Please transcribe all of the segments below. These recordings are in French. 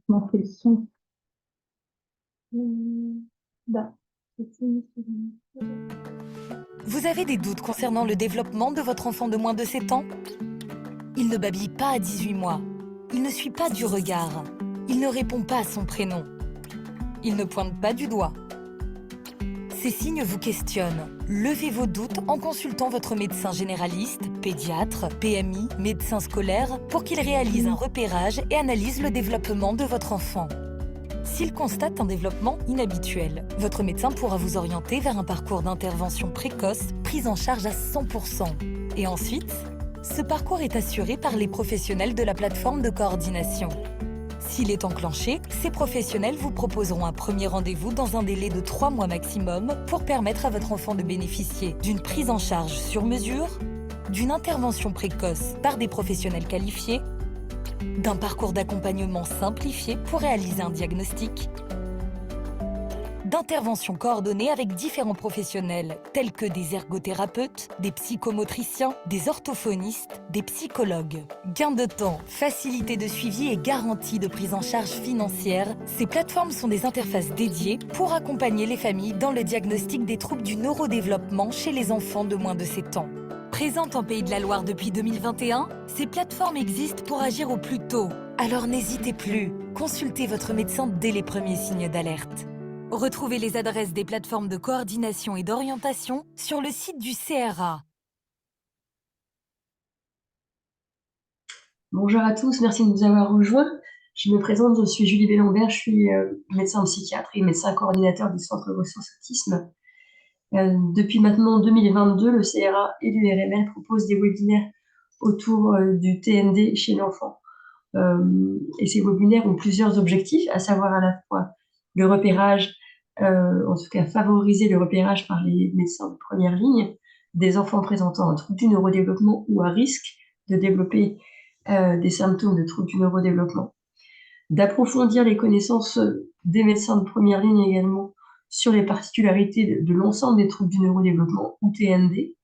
Comment fait le son? Bah, c'est une seconde. Vous avez des doutes concernant le développement de votre enfant de moins de 7 ans? Il ne babille pas à 18 mois. Il ne suit pas du regard. Il ne répond pas à son prénom. Il ne pointe pas du doigt. Ces signes vous questionnent. Levez vos doutes en consultant votre médecin généraliste, pédiatre, PMI, médecin scolaire pour qu'il réalise un repérage et analyse le développement de votre enfant. S'il constate un développement inhabituel, votre médecin pourra vous orienter vers un parcours d'intervention précoce pris en charge à 100%. Et ensuite, ce parcours est assuré par les professionnels de la plateforme de coordination. S'il est enclenché, ces professionnels vous proposeront un premier rendez-vous dans un délai de 3 mois maximum pour permettre à votre enfant de bénéficier d'une prise en charge sur mesure, d'une intervention précoce par des professionnels qualifiés, d'un parcours d'accompagnement simplifié pour réaliser un diagnostic, d'interventions coordonnées avec différents professionnels tels que des ergothérapeutes, des psychomotriciens, des orthophonistes, des psychologues. Gain de temps, facilité de suivi et garantie de prise en charge financière, ces plateformes sont des interfaces dédiées pour accompagner les familles dans le diagnostic des troubles du neurodéveloppement chez les enfants de moins de 7 ans. Présentes en Pays de la Loire depuis 2021, ces plateformes existent pour agir au plus tôt. Alors n'hésitez plus, consultez votre médecin dès les premiers signes d'alerte. Retrouvez les adresses des plateformes de coordination et d'orientation sur le site du CRA. Bonjour à tous, merci de nous avoir rejoints. Je me présente, je suis Julie Bellambert, je suis médecin psychiatre et médecin coordinateur du Centre Ressources Autisme. Depuis maintenant 2022, le CRA et l'URML proposent des webinaires autour du TND chez l'enfant. Et ces webinaires ont plusieurs objectifs, à savoir à la fois le repérage, en tout cas favoriser le repérage par les médecins de première ligne des enfants présentant un trouble du neurodéveloppement ou à risque de développer des symptômes de troubles du neurodéveloppement, d'approfondir les connaissances des médecins de première ligne également sur les particularités de l'ensemble des troubles du neurodéveloppement ou TND,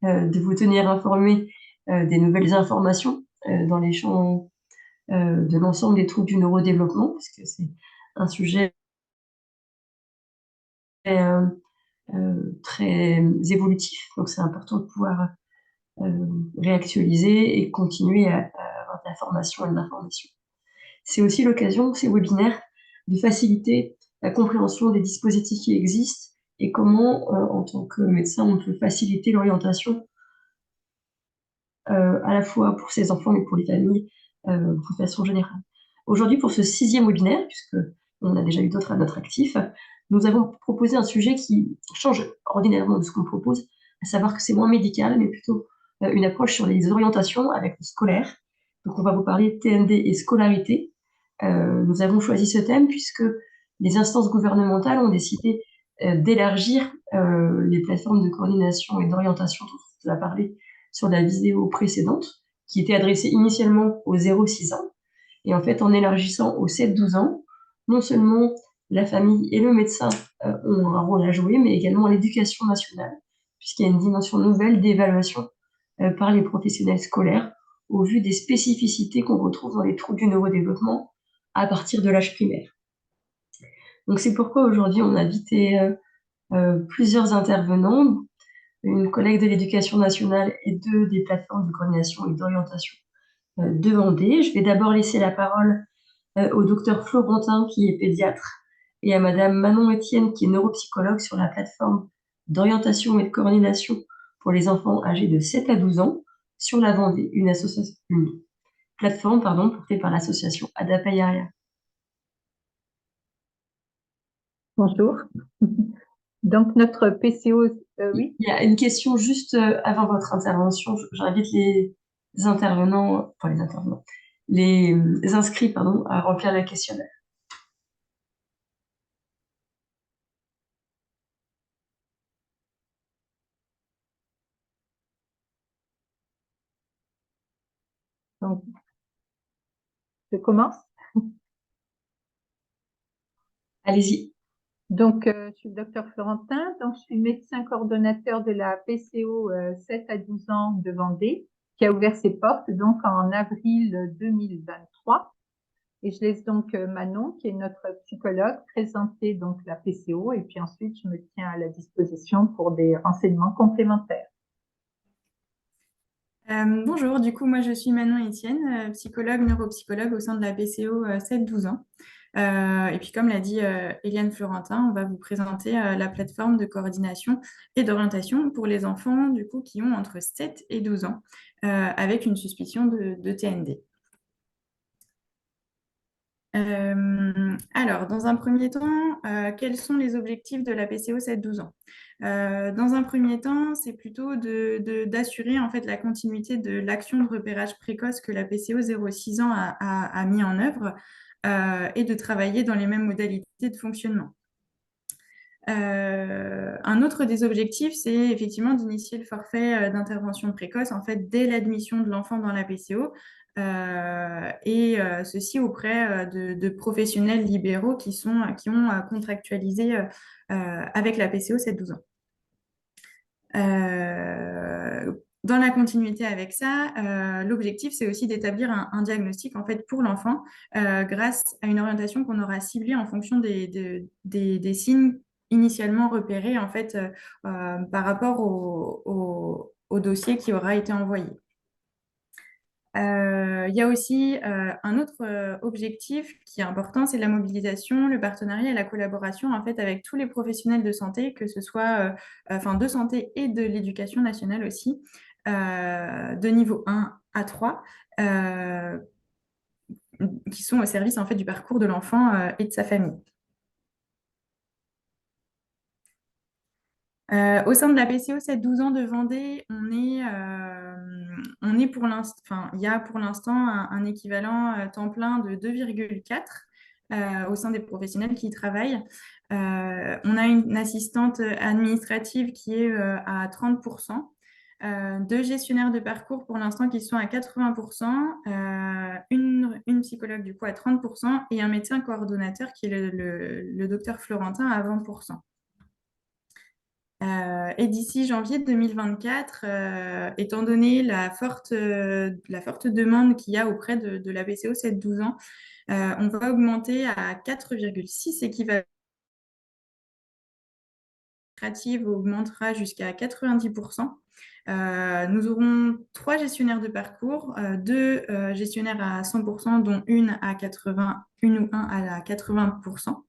de vous tenir informé des nouvelles informations dans les champs de l'ensemble des troubles du neurodéveloppement, parce que c'est un sujet très évolutif, donc c'est important de pouvoir réactualiser et continuer à avoir de la formation et de l'information. C'est aussi l'occasion, ces webinaires, de faciliter la compréhension des dispositifs qui existent et comment, en tant que médecin, on peut faciliter l'orientation à la fois pour ces enfants et pour les familles de façon générale. Aujourd'hui, pour ce 6e webinaire, puisqu'on a déjà eu d'autres à notre actif, nous avons proposé un sujet qui change ordinairement de ce qu'on propose, à savoir que c'est moins médical, mais plutôt une approche sur les orientations avec le scolaire. Donc on va vous parler de TND et scolarité. Nous avons choisi ce thème puisque les instances gouvernementales ont décidé d'élargir les plateformes de coordination et d'orientation dont on vous a parlé sur la vidéo précédente, qui était adressée initialement aux 0-6 ans. Et en fait, en élargissant aux 7-12 ans, non seulement la famille et le médecin ont un rôle à jouer, mais également l'éducation nationale, puisqu'il y a une dimension nouvelle d'évaluation par les professionnels scolaires au vu des spécificités qu'on retrouve dans les troubles du neurodéveloppement à partir de l'âge primaire. Donc c'est pourquoi aujourd'hui on a invité plusieurs intervenants, une collègue de l'Éducation nationale et 2 des plateformes de coordination et d'orientation de Vendée. Je vais d'abord laisser la parole au docteur Florentin, qui est pédiatre, et à madame Manon Etienne, qui est neuropsychologue sur la plateforme d'orientation et de coordination pour les enfants âgés de 7 à 12 ans sur la Vendée, une plateforme portée par l'association Adapayaria. Bonjour. Donc, notre PCO, oui. Il y a une question juste avant votre intervention. J'invite les inscrits, à remplir le questionnaire. Donc, je commence. Allez-y. Donc, je suis le docteur Florentin, donc je suis médecin coordonnateur de la PCO 7 à 12 ans de Vendée, qui a ouvert ses portes donc en avril 2023. Et je laisse donc Manon, qui est notre psychologue, présenter donc la PCO et puis ensuite je me tiens à la disposition pour des renseignements complémentaires. Bonjour, du coup, moi je suis Manon Etienne, psychologue, neuropsychologue au sein de la PCO 7-12 ans. Et puis, comme l'a dit Eliane Florentin, on va vous présenter la plateforme de coordination et d'orientation pour les enfants du coup, qui ont entre 7 et 12 ans, avec une suspicion de TND. Alors, dans un premier temps, quels sont les objectifs de la PCO 7-12 ans? Dans un premier temps, c'est plutôt d'assurer en fait la continuité de l'action de repérage précoce que la PCO 0-6 ans a mis en œuvre et de travailler dans les mêmes modalités de fonctionnement. Un autre des objectifs, c'est effectivement d'initier le forfait d'intervention précoce en fait dès l'admission de l'enfant dans la PCO, ceci auprès de professionnels libéraux qui ont contractualisé avec la PCO 7-12 ans. Dans la continuité avec ça, l'objectif, c'est aussi d'établir un diagnostic en fait, pour l'enfant grâce à une orientation qu'on aura ciblée en fonction des signes initialement repérés en fait, par rapport au dossier qui aura été envoyé. Il y a aussi un autre objectif qui est important, c'est la mobilisation, le partenariat et la collaboration en fait, avec tous les professionnels de santé, que ce soit de santé et de l'éducation nationale aussi, de niveau 1 à 3, qui sont au service en fait, du parcours de l'enfant et de sa famille. Au sein de la PCO 7-12 ans de Vendée, on est pour l'instant, il y a pour l'instant un équivalent temps plein de 2,4 au sein des professionnels qui y travaillent. On a une assistante administrative qui est à 30%, deux gestionnaires de parcours pour l'instant qui sont à 80%, une psychologue du coup à 30% et un médecin coordonnateur qui est le docteur Florentin à 20%. Et d'ici janvier 2024, étant donné la forte demande qu'il y a auprès de la PCO 7-12 ans, on va augmenter à 4,6 équivalents. L'administrative augmentera jusqu'à 90%. Nous aurons 3 gestionnaires de parcours, 2 gestionnaires à 100%, dont une à 80%.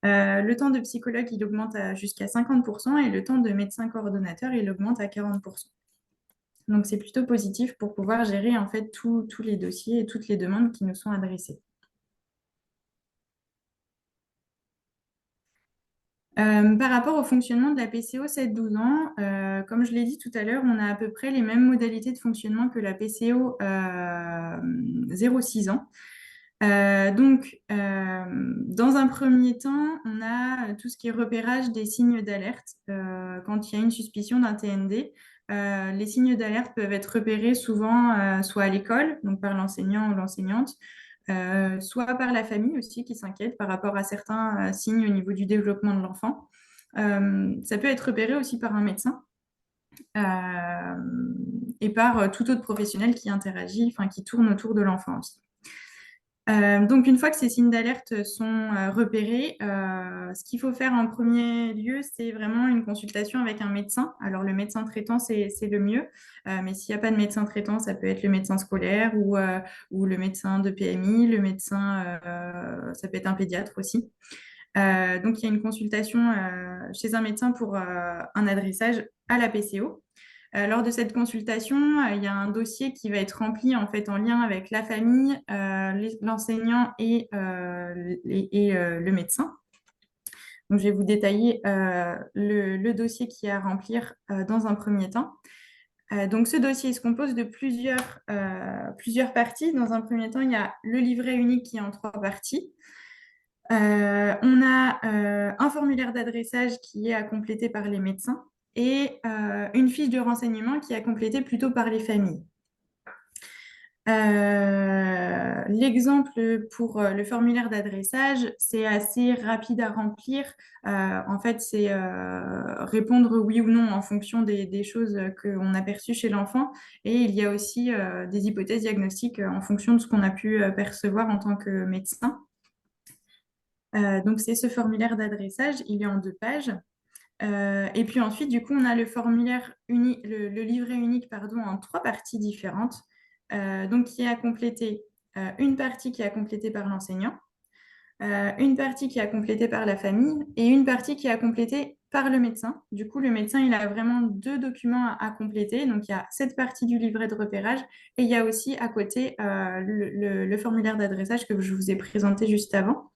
Le temps de psychologue, il augmente jusqu'à 50% et le temps de médecin coordonnateur, il augmente à 40%. Donc, c'est plutôt positif pour pouvoir gérer en fait tous les dossiers et toutes les demandes qui nous sont adressées. Par rapport au fonctionnement de la PCO 7-12 ans, comme je l'ai dit tout à l'heure, on a à peu près les mêmes modalités de fonctionnement que la PCO 0-6 ans. Dans un premier temps, on a tout ce qui est repérage des signes d'alerte. Quand il y a une suspicion d'un TND, les signes d'alerte peuvent être repérés souvent soit à l'école, donc par l'enseignant ou l'enseignante, soit par la famille aussi qui s'inquiète par rapport à certains signes au niveau du développement de l'enfant. Ça peut être repéré aussi par un médecin et par tout autre professionnel qui interagit, qui tourne autour de l'enfant aussi. Donc, une fois que ces signes d'alerte sont repérés, ce qu'il faut faire en premier lieu, c'est vraiment une consultation avec un médecin. Alors, le médecin traitant, c'est le mieux, mais s'il n'y a pas de médecin traitant, ça peut être le médecin scolaire ou le médecin de PMI, ça peut être un pédiatre aussi. Donc, il y a une consultation chez un médecin pour un adressage à la PCO. Lors de cette consultation, il y a un dossier qui va être rempli en fait en lien avec la famille, l'enseignant et le médecin. Donc, je vais vous détailler le dossier qui est à remplir dans un premier temps. Donc, ce dossier se compose de plusieurs parties. Dans un premier temps, il y a le livret unique qui est en 3 parties. On a un formulaire d'adressage qui est à compléter par les médecins et une fiche de renseignement qui est à compléter plutôt par les familles. L'exemple pour le formulaire d'adressage, c'est assez rapide à remplir. En fait, c'est répondre oui ou non en fonction des choses qu'on a perçues chez l'enfant. Et il y a aussi des hypothèses diagnostiques en fonction de ce qu'on a pu percevoir en tant que médecin. Donc, c'est ce formulaire d'adressage, il est en 2 pages. Et puis ensuite, du coup, on a le formulaire unique, le livret unique, pardon, en 3 parties différentes. Donc, qui est à compléter, une partie qui est à compléter par l'enseignant, une partie qui est à compléter par la famille et une partie qui est à compléter par le médecin. Du coup, le médecin, il a vraiment 2 documents à compléter. Donc, il y a cette partie du livret de repérage et il y a aussi à côté le formulaire d'adressage que je vous ai présenté juste avant.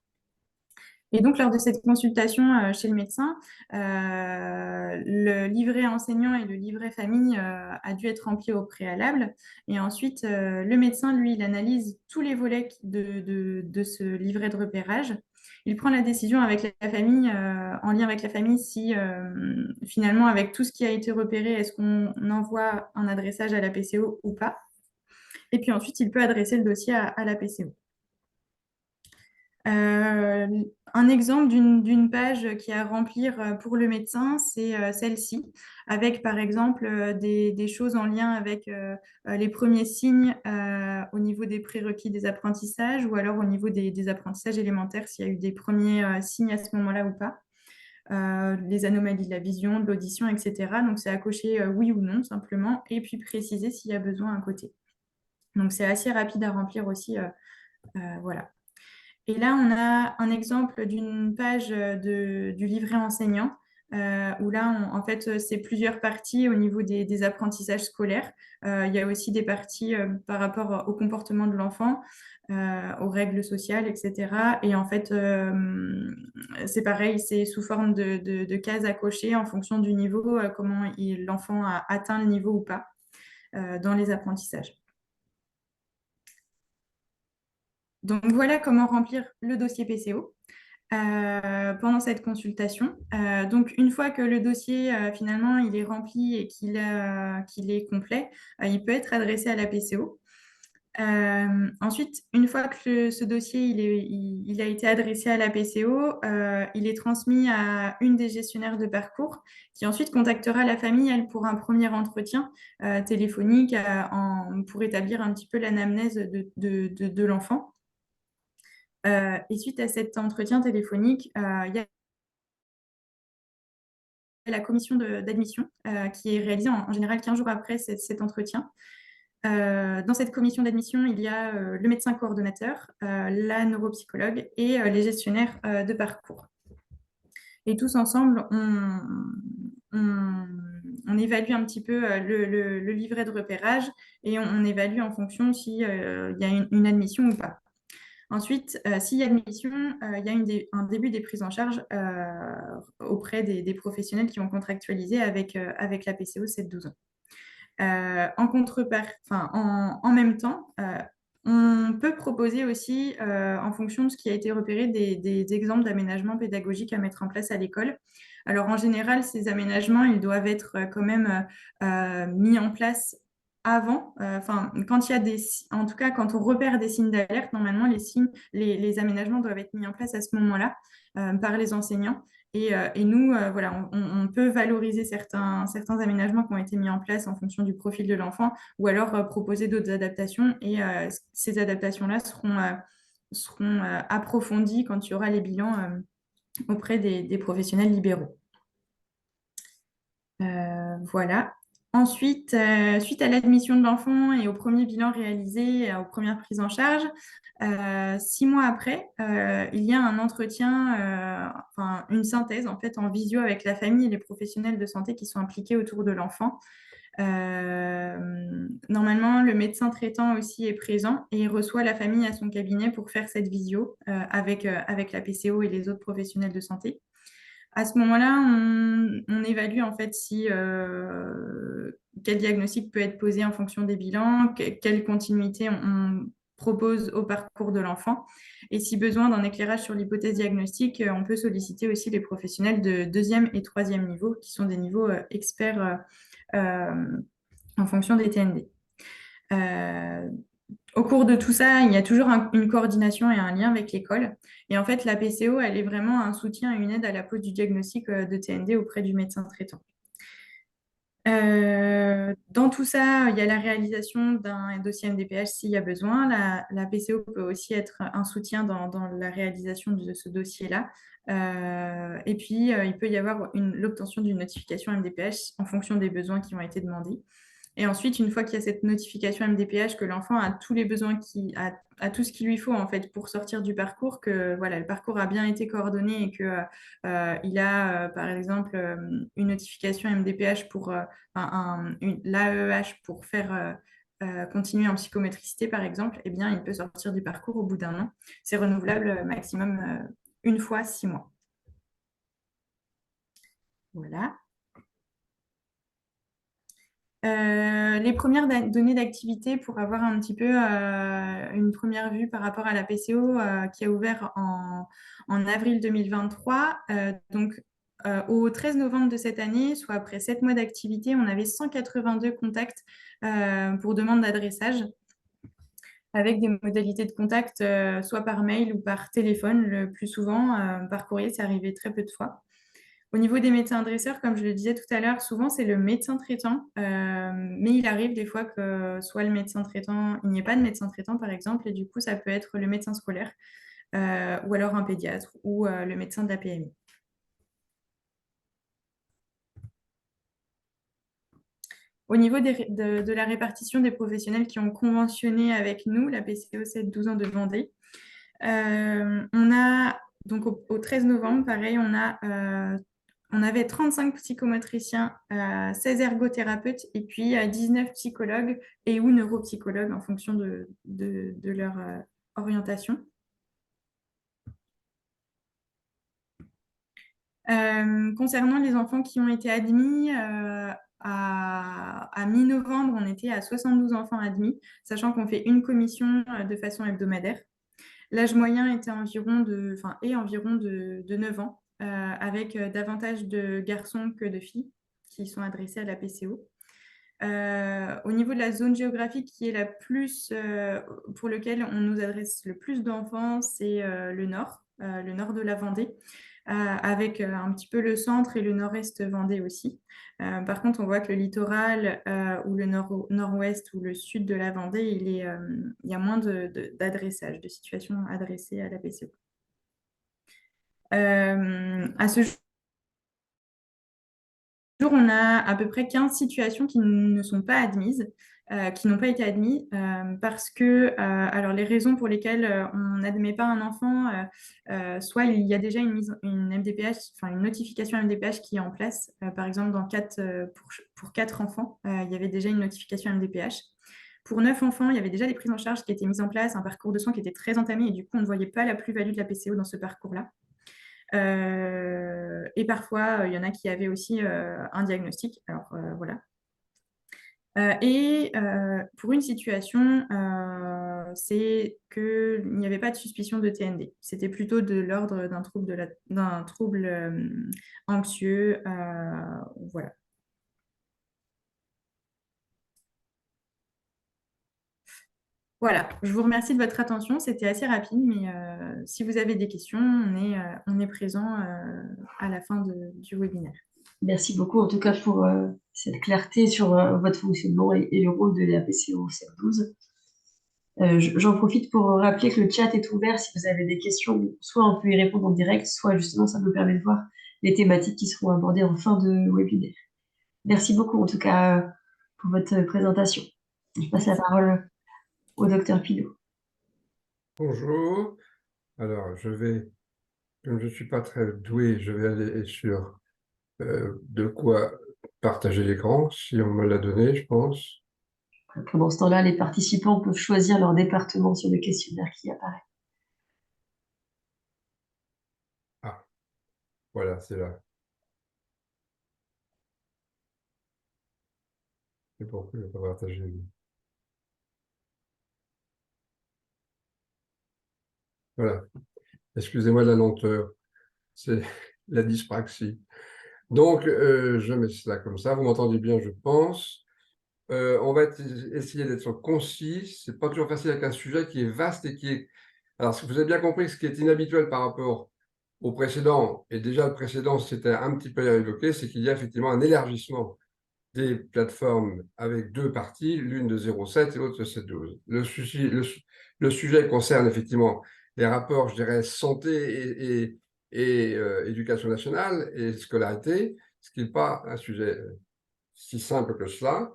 Et donc, lors de cette consultation chez le médecin, le livret enseignant et le livret famille a dû être rempli au préalable. Et ensuite, le médecin, lui, il analyse tous les volets de ce livret de repérage. Il prend la décision avec la famille, en lien avec la famille, si finalement, avec tout ce qui a été repéré, est-ce qu'on envoie un adressage à la PCO ou pas. Et puis ensuite, il peut adresser le dossier à la PCO. Un exemple d'une page qui a à remplir pour le médecin, c'est celle-ci, avec par exemple des choses en lien avec les premiers signes au niveau des prérequis des apprentissages ou alors au niveau des apprentissages élémentaires, s'il y a eu des premiers signes à ce moment-là ou pas. Les anomalies de la vision, de l'audition, etc. Donc c'est à cocher oui ou non simplement, et puis préciser s'il y a besoin à côté. Donc c'est assez rapide à remplir aussi, voilà. Et là, on a un exemple d'une page du livret enseignant, où là, en fait, c'est plusieurs parties au niveau des apprentissages scolaires. Il y a aussi des parties par rapport au comportement de l'enfant, aux règles sociales, etc. Et en fait, c'est pareil, c'est sous forme de cases à cocher en fonction du niveau, comment l'enfant a atteint le niveau ou pas dans les apprentissages. Donc voilà comment remplir le dossier PCO pendant cette consultation. Donc une fois que le dossier finalement il est rempli et qu'il est complet, il peut être adressé à la PCO. Ensuite, une fois que ce dossier il a été adressé à la PCO, il est transmis à une des gestionnaires de parcours qui ensuite contactera la famille, elle, pour un premier entretien téléphonique pour établir un petit peu l'anamnèse de l'enfant. Et suite à cet entretien téléphonique, il y a la commission d'admission qui est réalisée en général 15 jours après cet entretien. Dans cette commission d'admission, il y a le médecin coordonnateur, la neuropsychologue et les gestionnaires de parcours. Et tous ensemble, on évalue un petit peu le livret de repérage et on évalue en fonction s'il y a une admission ou pas. Ensuite, s'il y a admission, il y a un début des prises en charge auprès des professionnels qui ont contractualisé avec la PCO 7-12 ans. En même temps, on peut proposer aussi, en fonction de ce qui a été repéré, des exemples d'aménagements pédagogiques à mettre en place à l'école. Alors, en général, ces aménagements, ils doivent être quand même mis en place avant. Quand il y a en tout cas, quand on repère des signes d'alerte, normalement, les aménagements doivent être mis en place à ce moment-là par les enseignants. Et nous, voilà, on peut valoriser certains aménagements qui ont été mis en place en fonction du profil de l'enfant ou alors proposer d'autres adaptations. Et ces adaptations-là seront approfondies quand il y aura les bilans auprès des professionnels libéraux. Voilà. Ensuite, suite à l'admission de l'enfant et au premier bilan réalisé, aux premières prises en charge, 6 mois après, il y a un entretien, une synthèse en fait en visio avec la famille et les professionnels de santé qui sont impliqués autour de l'enfant. Normalement, le médecin traitant aussi est présent et il reçoit la famille à son cabinet pour faire cette visio avec la PCO et les autres professionnels de santé. À ce moment-là, on évalue en fait quel diagnostic peut être posé en fonction des bilans, quelle continuité on propose au parcours de l'enfant. Et si besoin d'un éclairage sur l'hypothèse diagnostique, on peut solliciter aussi les professionnels de 2e et 3e niveau, qui sont des niveaux experts en fonction des TND. Au cours de tout ça, il y a toujours une coordination et un lien avec l'école. Et en fait, la PCO, elle est vraiment un soutien et une aide à la pose du diagnostic de TND auprès du médecin traitant. Dans tout ça, il y a la réalisation d'un dossier MDPH s'il y a besoin. La PCO peut aussi être un soutien dans la réalisation de ce dossier-là. Et puis, il peut y avoir l'obtention d'une notification MDPH en fonction des besoins qui ont été demandés. Et ensuite, une fois qu'il y a cette notification MDPH, que l'enfant a tous les besoins, a tout ce qu'il lui faut en fait pour sortir du parcours, que voilà, le parcours a bien été coordonné et que il a par exemple une notification MDPH pour l'AEH pour faire continuer en psychométricité par exemple, eh bien, il peut sortir du parcours au bout d'un an. C'est renouvelable maximum une fois 6 mois. Voilà. Les premières données d'activité pour avoir un petit peu une première vue par rapport à la PCO qui a ouvert en avril 2023. Au 13 novembre de cette année, soit après 7 mois d'activité, on avait 182 contacts pour demande d'adressage avec des modalités de contact soit par mail ou par téléphone le plus souvent. Par courrier, c'est arrivé très peu de fois. Au niveau des médecins dresseurs, comme je le disais tout à l'heure, souvent c'est le médecin traitant, mais il arrive des fois que soit le médecin traitant, il n'y ait pas de médecin traitant par exemple, et du coup ça peut être le médecin scolaire, ou alors un pédiatre, ou le médecin de la PMI. Au niveau de la répartition des professionnels qui ont conventionné avec nous, la PCO 7-12 ans de Vendée, on a, donc au 13 novembre, pareil, on avait 35 psychomotriciens, 16 ergothérapeutes et puis 19 psychologues et ou neuropsychologues en fonction de leur orientation. Concernant les enfants qui ont été admis, à mi-novembre, on était à 72 enfants admis, sachant qu'on fait une commission de façon hebdomadaire. L'âge moyen était environ est environ de 9 ans, avec davantage de garçons que de filles qui sont adressés à la PCO. Au niveau de la zone géographique qui est la plus, pour lequel on nous adresse le plus d'enfants, c'est le nord de la Vendée, avec un petit peu le centre et le nord-est Vendée aussi. Par contre, on voit que le littoral ou le nord-ouest ou le sud de la Vendée, il y a moins d'adressage, de situations adressées à la PCO. À ce jour, on a à peu près 15 situations qui ne sont pas admises, qui n'ont pas été admises, parce que alors les raisons pour lesquelles on n'admet pas un enfant, soit il y a déjà une MDPH, enfin une notification MDPH qui est en place. Par exemple, pour 4 enfants, il y avait déjà une notification MDPH. Pour 9 enfants, il y avait déjà des prises en charge qui étaient mises en place, un parcours de soins qui était très entamé et du coup, on ne voyait pas la plus-value de la PCO dans ce parcours-là. Et parfois, il y en a qui avaient aussi un diagnostic. Alors, voilà. Pour une situation, c'est qu'il n'y avait pas de suspicion de TND. C'était plutôt de l'ordre d'un trouble anxieux. Voilà. Voilà, je vous remercie de votre attention. C'était assez rapide, mais si vous avez des questions, on est présent à la fin du webinaire. Merci beaucoup en tout cas pour cette clarté sur votre fonctionnement et le rôle de la PCO 7-12. J'en profite pour rappeler que le chat est ouvert si vous avez des questions. Soit on peut y répondre en direct, soit justement ça nous permet de voir les thématiques qui seront abordées en fin de webinaire. Merci beaucoup en tout cas pour votre présentation. Je passe la parole au docteur Pilot. Bonjour. Alors, comme je ne suis pas très doué, je vais aller sur de quoi partager l'écran, si on me l'a donné, je pense. Pendant ce temps-là, les participants peuvent choisir leur département sur le questionnaire qui apparaît. Ah, voilà, c'est là. C'est pourquoi je ne vais pas partager. Voilà. Excusez-moi de la lenteur. C'est la dyspraxie. Donc, je mets cela comme ça. Vous m'entendez bien, je pense. on va essayer d'être concis. Ce n'est pas toujours facile avec un sujet qui est vaste et qui est… Alors, vous avez bien compris que ce qui est inhabituel par rapport au précédent, et déjà le précédent, c'était un petit peu évoqué, c'est qu'il y a effectivement un élargissement des plateformes avec deux parties, l'une de 0,7 et l'autre de 7,12. Le sujet concerne effectivement les rapports, je dirais, santé et éducation nationale et scolarité, ce qui n'est pas un sujet si simple que cela.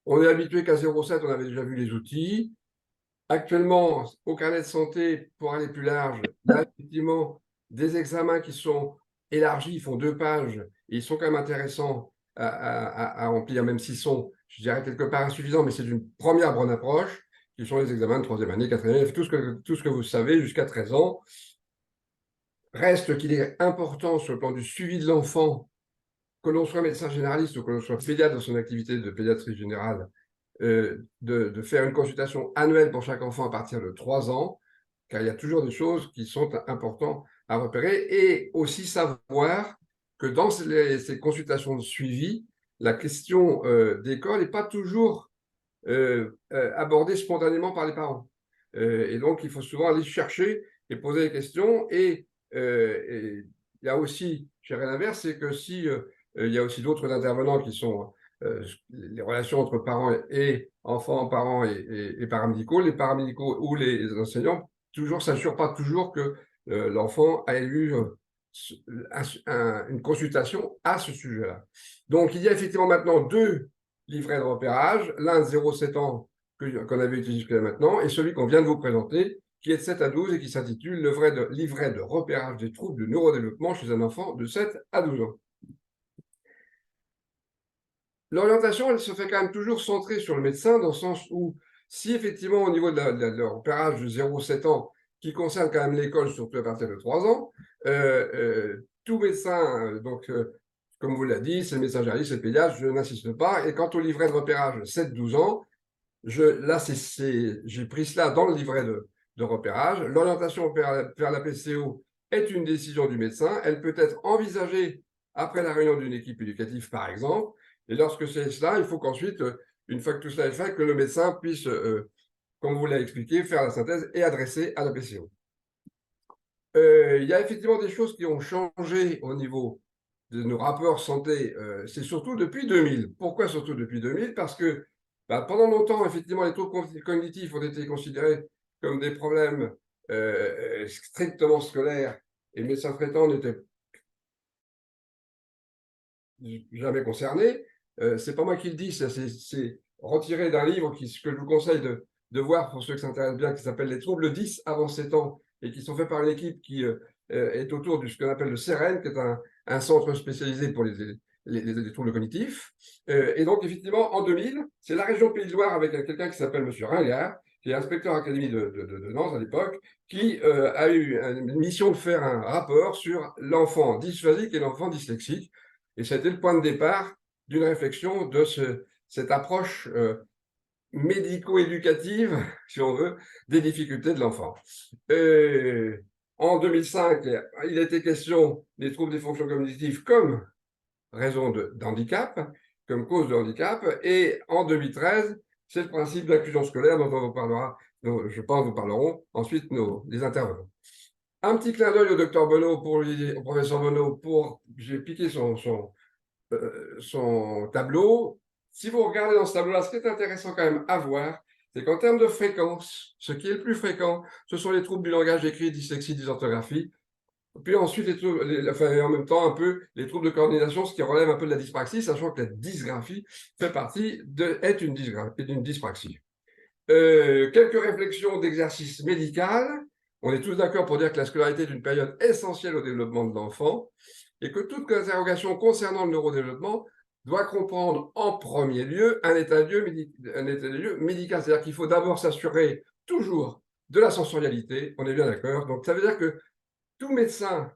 On est habitué qu'à 0,7, on avait déjà vu les outils. Actuellement, au carnet de santé, pour aller plus large, il y a effectivement des examens qui sont élargis, ils font 2 pages, et ils sont quand même intéressants à remplir, même s'ils sont, je dirais, quelque part insuffisants, mais c'est une première bonne approche, qui sont les examens de 3e année, 4e année, tout ce que vous savez jusqu'à 13 ans. Reste qu'il est important sur le plan du suivi de l'enfant, que l'on soit médecin généraliste ou que l'on soit pédiatre dans son activité de pédiatrie générale, de faire une consultation annuelle pour chaque enfant à partir de 3 ans, car il y a toujours des choses qui sont importantes à repérer, et aussi savoir que dans ces consultations de suivi, la question d'école n'est pas toujours abordée spontanément par les parents. Et donc, il faut souvent aller chercher et poser des questions. Et il y a aussi, je dirais l'inverse, c'est que si il y a aussi d'autres intervenants qui sont les relations entre parents et enfants, parents et paramédicaux. Les paramédicaux ou les enseignants s'assurent pas toujours que l'enfant a eu une consultation à ce sujet-là. Donc, il y a effectivement maintenant 2 livrets de repérage, l'un de 0,7 ans qu'on avait utilisé jusqu'à maintenant, et celui qu'on vient de vous présenter, qui est de 7 à 12 et qui s'intitule « Livret de repérage des troubles de neurodéveloppement chez un enfant de 7 à 12 ans ». L'orientation, elle se fait quand même toujours centrée sur le médecin, dans le sens où, si effectivement, au niveau de repérage de 0,7 ans, qui concerne quand même l'école, surtout à partir de 3 ans, tout médecin, comme vous l'avez dit, c'est le médecin généraliste, c'est le pédiatre, je n'insiste pas. Et quant au livret de repérage 7-12 ans, j'ai pris cela dans le livret de repérage. L'orientation vers la PCO est une décision du médecin. Elle peut être envisagée après la réunion d'une équipe éducative, par exemple. Et lorsque c'est cela, il faut qu'ensuite, une fois que tout cela est fait, que le médecin puisse, comme vous l'avez expliqué, faire la synthèse et adresser à la PCO. Il y a effectivement des choses qui ont changé au niveau de nos rapports santé. C'est surtout depuis 2000. Pourquoi surtout depuis 2000? Parce que pendant longtemps, effectivement, les troubles cognitifs ont été considérés comme des problèmes strictement scolaires, et le médecin traitant n'était jamais concerné. C'est pas moi qui le dis, c'est retiré d'un livre que je vous conseille de voir pour ceux qui s'intéressent bien, qui s'appelle « Les troubles 10 avant 7 ans » et qui sont faits par une équipe qui est autour de ce qu'on appelle le CEREN, qui est un centre spécialisé pour les troubles cognitifs. Et donc, effectivement, en 2000, c'est la région Pays de Loire avec quelqu'un qui s'appelle M. Ringard, qui est inspecteur académie de Nantes à l'époque, qui a eu une mission de faire un rapport sur l'enfant dysphasique et l'enfant dyslexique. Et ça a été le point de départ d'une réflexion de cette approche médico-éducative, si on veut, des difficultés de l'enfant. En 2005, il a été question des troubles des fonctions cognitives comme raison d'handicap, comme cause de handicap. Et en 2013, c'est le principe d'inclusion scolaire dont on vous parlera, je pense, vous parleront ensuite les intervenants. Un petit clin d'œil au docteur Bonneau, au professeur Bonneau, j'ai piqué son tableau. Si vous regardez dans ce tableau-là, ce qui est intéressant quand même à voir, c'est qu'en termes de fréquence, ce qui est le plus fréquent, ce sont les troubles du langage écrit, dyslexie, dysorthographie. Puis ensuite, en même temps, un peu les troubles de coordination, ce qui relève un peu de la dyspraxie, sachant que la dysgraphie fait partie est une dyspraxie. Quelques réflexions d'exercice médical. On est tous d'accord pour dire que la scolarité est une période essentielle au développement de l'enfant et que toute interrogation concernant le neurodéveloppement doit comprendre en premier lieu un état de lieu médical. C'est-à-dire qu'il faut d'abord s'assurer toujours de la sensorialité, on est bien d'accord. Donc ça veut dire que tout médecin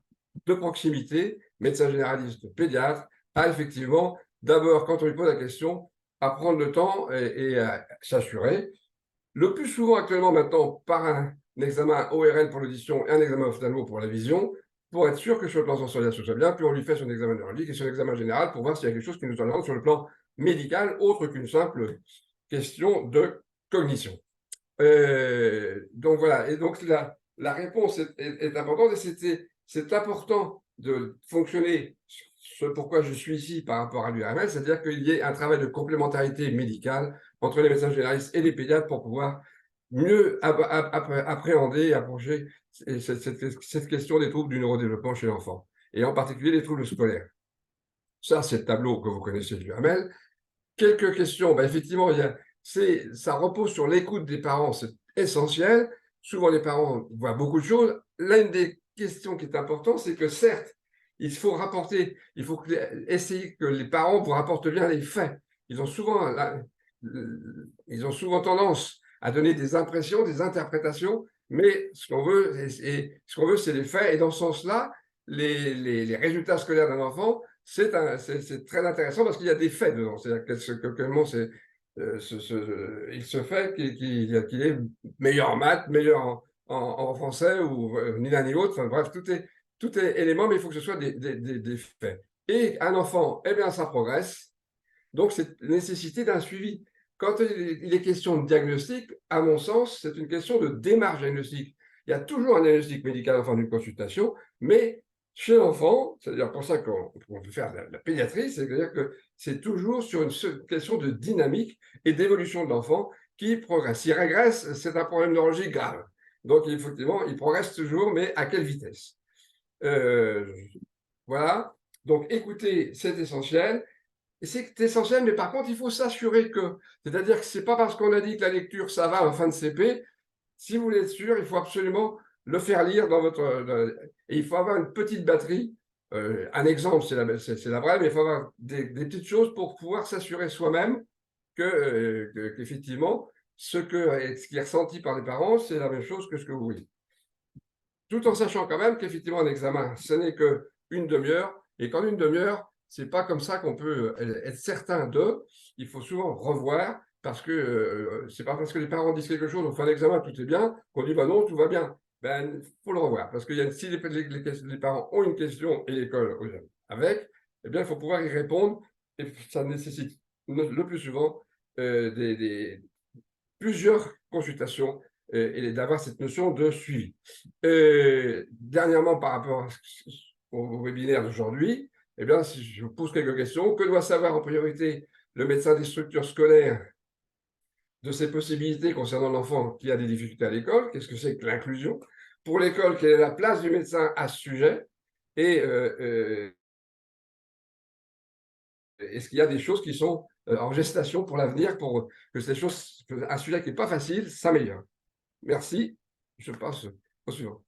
de proximité, médecin généraliste, pédiatre, a effectivement, d'abord, quand on lui pose la question, à prendre le temps et à s'assurer. Le plus souvent actuellement maintenant, par un examen ORL pour l'audition et un examen ophtalmo pour la vision, pour être sûr que sur le plan sensoriel, ce soit bien, puis on lui fait son examen neurologique et son examen général pour voir s'il y a quelque chose qui nous oriente sur le plan médicale autre qu'une simple question de cognition. Donc voilà, et donc la réponse est importante, et c'est important de fonctionner ce pourquoi je suis ici par rapport à l'URML, c'est-à-dire qu'il y ait un travail de complémentarité médicale entre les médecins généralistes et les pédiatres pour pouvoir mieux appréhender et approcher cette question des troubles du neurodéveloppement chez l'enfant, et en particulier les troubles scolaires. Ça, c'est le tableau que vous connaissez de l'URML. Quelques questions. Ben, effectivement, ça repose sur l'écoute des parents, c'est essentiel. Souvent, les parents voient beaucoup de choses. L'une des questions qui est importante, c'est que certes, il faut essayer que les parents vous rapportent bien les faits. Ils ont souvent tendance à donner des impressions, des interprétations, mais ce qu'on veut, c'est les faits. Et dans ce sens-là, les résultats scolaires d'un enfant, c'est très intéressant parce qu'il y a des faits dedans. C'est-à-dire il se fait qu'il est meilleur en maths, meilleur en français, ou ni l'un ni l'autre. Enfin, bref, tout est élément, mais il faut que ce soit des faits. Et un enfant, eh bien, ça progresse. Donc, c'est nécessité d'un suivi. Quand il est question de diagnostic, à mon sens, c'est une question de démarche diagnostique. Il y a toujours un diagnostic médical en fin d'une consultation, mais chez l'enfant, c'est-à-dire pour ça qu'on peut faire la pédiatrie, c'est-à-dire que c'est toujours sur une question de dynamique et d'évolution de l'enfant qui progresse. S'il régresse, c'est un problème neurologique grave. Donc, effectivement, il progresse toujours, mais à quelle vitesse? Voilà. Donc, écoutez, c'est essentiel. Et c'est essentiel, mais par contre, il faut s'assurer que, c'est-à-dire que ce n'est pas parce qu'on a dit que la lecture, ça va en fin de CP. Si vous voulez être sûr, il faut absolument le faire lire dans et il faut avoir une petite batterie. Un exemple, c'est la vraie, mais il faut avoir des petites choses pour pouvoir s'assurer soi-même qu'effectivement, ce qui est ressenti par les parents, c'est la même chose que ce que vous voyez. Tout en sachant quand même qu'effectivement, un examen, ce n'est qu'une demi-heure, et qu'en une demi-heure, c'est pas comme ça qu'on peut être certain d'eux. Il faut souvent revoir, parce que c'est pas parce que les parents disent quelque chose, on fait un examen, tout est bien, qu'on dit bah non, tout va bien. Ben, faut le revoir, parce que si les parents ont une question et l'école avec, eh bien, il faut pouvoir y répondre, et ça nécessite le plus souvent plusieurs consultations et d'avoir cette notion de suivi. Dernièrement, par rapport au webinaire d'aujourd'hui, eh bien, si je vous pose quelques questions, que doit savoir en priorité le médecin des structures scolaires de ses possibilités concernant l'enfant qui a des difficultés à l'école? Qu'est-ce que c'est que l'inclusion? Pour l'école, quelle est la place du médecin à ce sujet? Et est-ce qu'il y a des choses qui sont en gestation pour l'avenir, pour que ces choses, un sujet qui n'est pas facile, s'améliore? Merci. Je passe au suivant.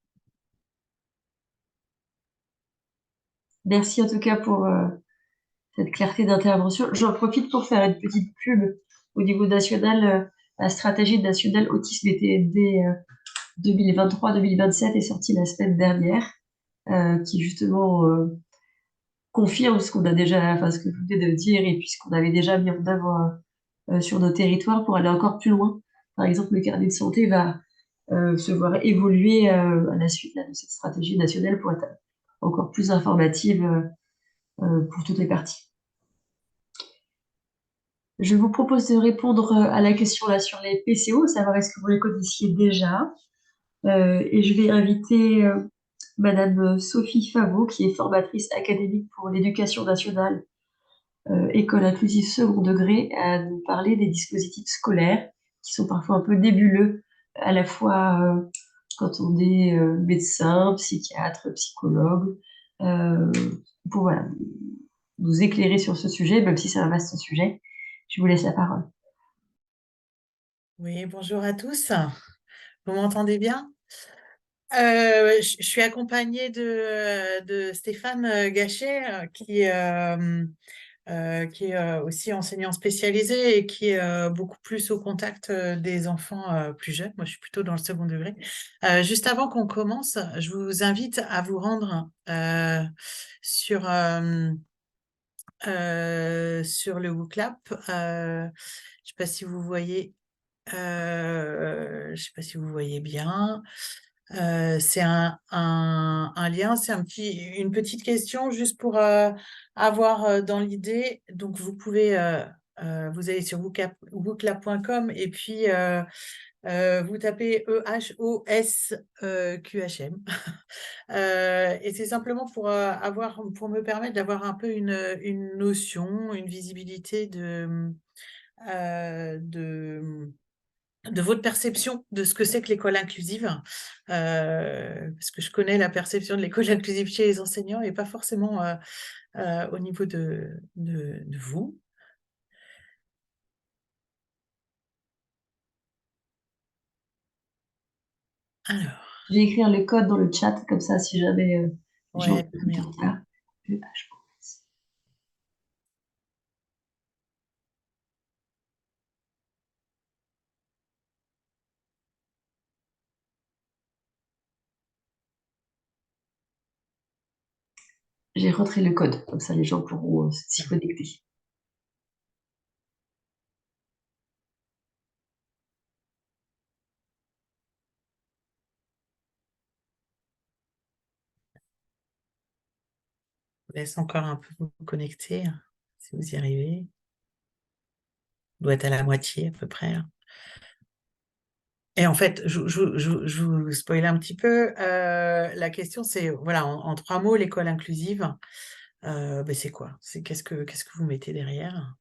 Merci en tout cas pour cette clarté d'intervention. J'en profite pour faire une petite pub au niveau national. La stratégie nationale autisme et TND 2023-2027 est sortie la semaine dernière, qui justement confirme ce qu'on a déjà, enfin ce que vous venez de dire, et puis ce qu'on avait déjà mis en œuvre sur nos territoires pour aller encore plus loin. Par exemple, le carnet de santé va se voir évoluer à la suite là, de cette stratégie nationale pour être encore plus informative pour toutes les parties. Je vous propose de répondre à la question là sur les PCO, savoir est-ce que vous les connaissiez déjà. Et je vais inviter Madame Sophie Favot, qui est formatrice académique pour l'éducation nationale, école inclusive second degré, à nous parler des dispositifs scolaires qui sont parfois un peu nébuleux, à la fois quand on est médecin, psychiatre, psychologue, pour voilà, nous éclairer sur ce sujet, même si c'est un vaste sujet. Je vous laisse la parole. Oui, bonjour à tous. Vous m'entendez bien? Je suis accompagnée de Stéphane Gachet, qui est aussi enseignant spécialisé et qui est beaucoup plus au contact des enfants plus jeunes. Moi, je suis plutôt dans le second degré. Juste avant qu'on commence, je vous invite à vous rendre sur le WooClap. Je ne sais pas si vous voyez. Je sais pas si vous voyez bien. C'est un lien, c'est une petite question juste pour avoir dans l'idée. Donc, vous pouvez vous allez sur wooklab.com et puis vous tapez EHOSQHM. Et c'est simplement pour me permettre d'avoir un peu une notion, une visibilité de votre perception de ce que c'est que l'école inclusive, parce que je connais la perception de l'école inclusive chez les enseignants et pas forcément au niveau de vous. Alors, Je vais écrire le code dans le chat, comme ça, si jamais les gens ouais, ont bien. plus tard. EHOS. J'ai rentré le code, comme ça les gens pourront s'y connecter. Je vous laisse encore un peu vous connecter, si vous y arrivez. Doit être à la moitié à peu près. Et en fait, je vous spoil un petit peu. La question, c'est, voilà, en 3 mots, l'école inclusive, ben, c'est quoi? Qu'est-ce que vous mettez derrière?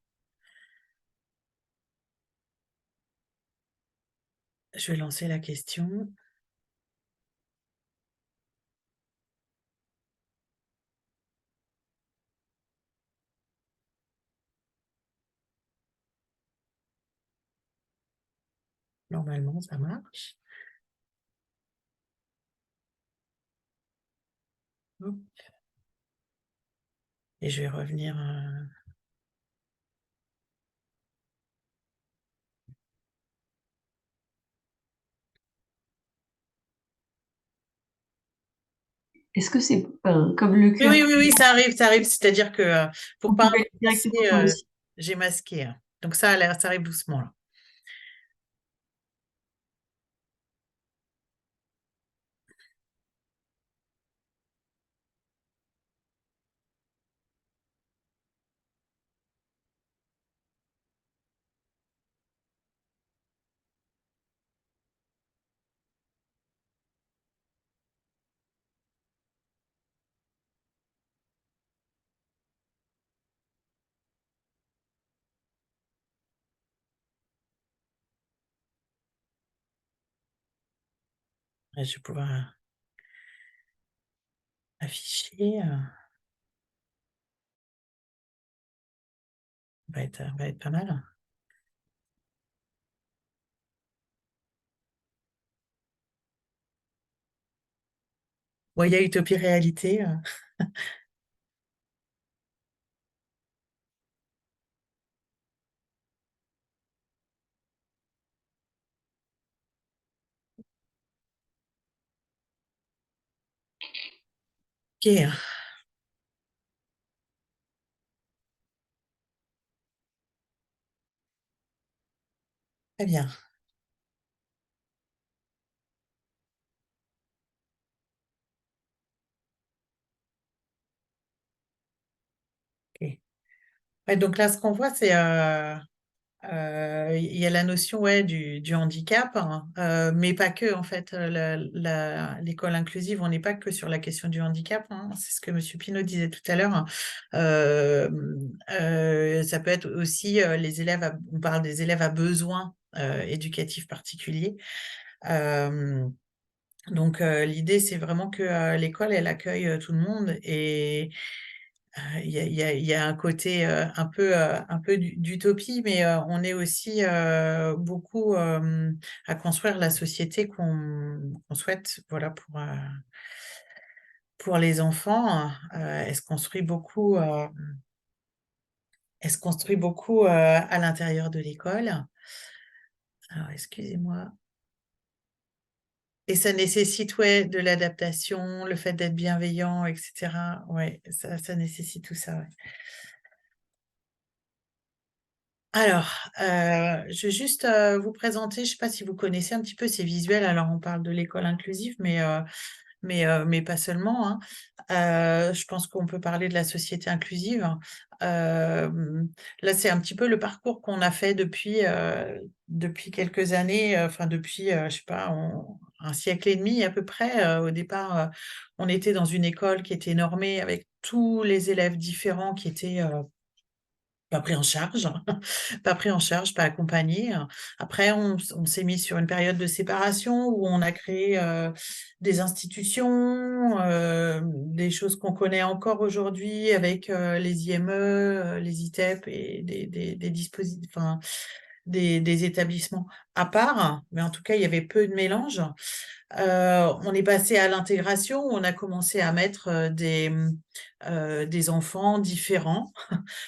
Je vais lancer la question. Normalement, ça marche. Hop. Et je vais revenir. Est-ce que c'est comme le Oui, QR oui, oui, oui, ça arrive, ça arrive. C'est-à-dire que pour vous pas pouvez directement passer, sur le site? j'ai masqué. Donc ça arrive doucement là. Je vais pouvoir afficher. Va être pas mal. Bon, il y a Utopie Réalité. Ok, très bien. Ok. Ouais, donc là, ce qu'on voit, c'est il y a la notion ouais, du handicap, hein, mais pas que, en fait. L'école inclusive, on n'est pas que sur la question du handicap, hein. C'est ce que M. Pinault disait tout à l'heure. Ça peut être aussi les élèves, on parle des élèves à besoins éducatifs particuliers. Donc, l'idée, c'est vraiment que l'école, elle accueille tout le monde et il y a un côté un peu d'utopie, mais on est aussi beaucoup à construire la société qu'on souhaite voilà, pour les enfants. Elle se construit beaucoup, à l'intérieur de l'école. Alors, excusez-moi. Et ça nécessite ouais, de l'adaptation, le fait d'être bienveillant, etc. Ouais, ça nécessite tout ça. Ouais. Alors, je vais juste vous présenter, je ne sais pas si vous connaissez un petit peu ces visuels. Alors, on parle de l'école inclusive, mais mais pas seulement, hein. Je pense qu'on peut parler de la société inclusive. Là, c'est un petit peu le parcours qu'on a fait depuis quelques années, enfin depuis, je sais pas, un siècle et demi à peu près. Au départ, on était dans une école qui était normée avec tous les élèves différents qui étaient pas pris en charge, pas pris en charge, pas accompagnés. Après, on s'est mis sur une période de séparation où on a créé des institutions, des choses qu'on connaît encore aujourd'hui avec les IME, les ITEP et des dispositifs, enfin, des établissements à part, mais en tout cas, il y avait peu de mélange. On est passé à l'intégration, on a commencé à mettre des enfants différents.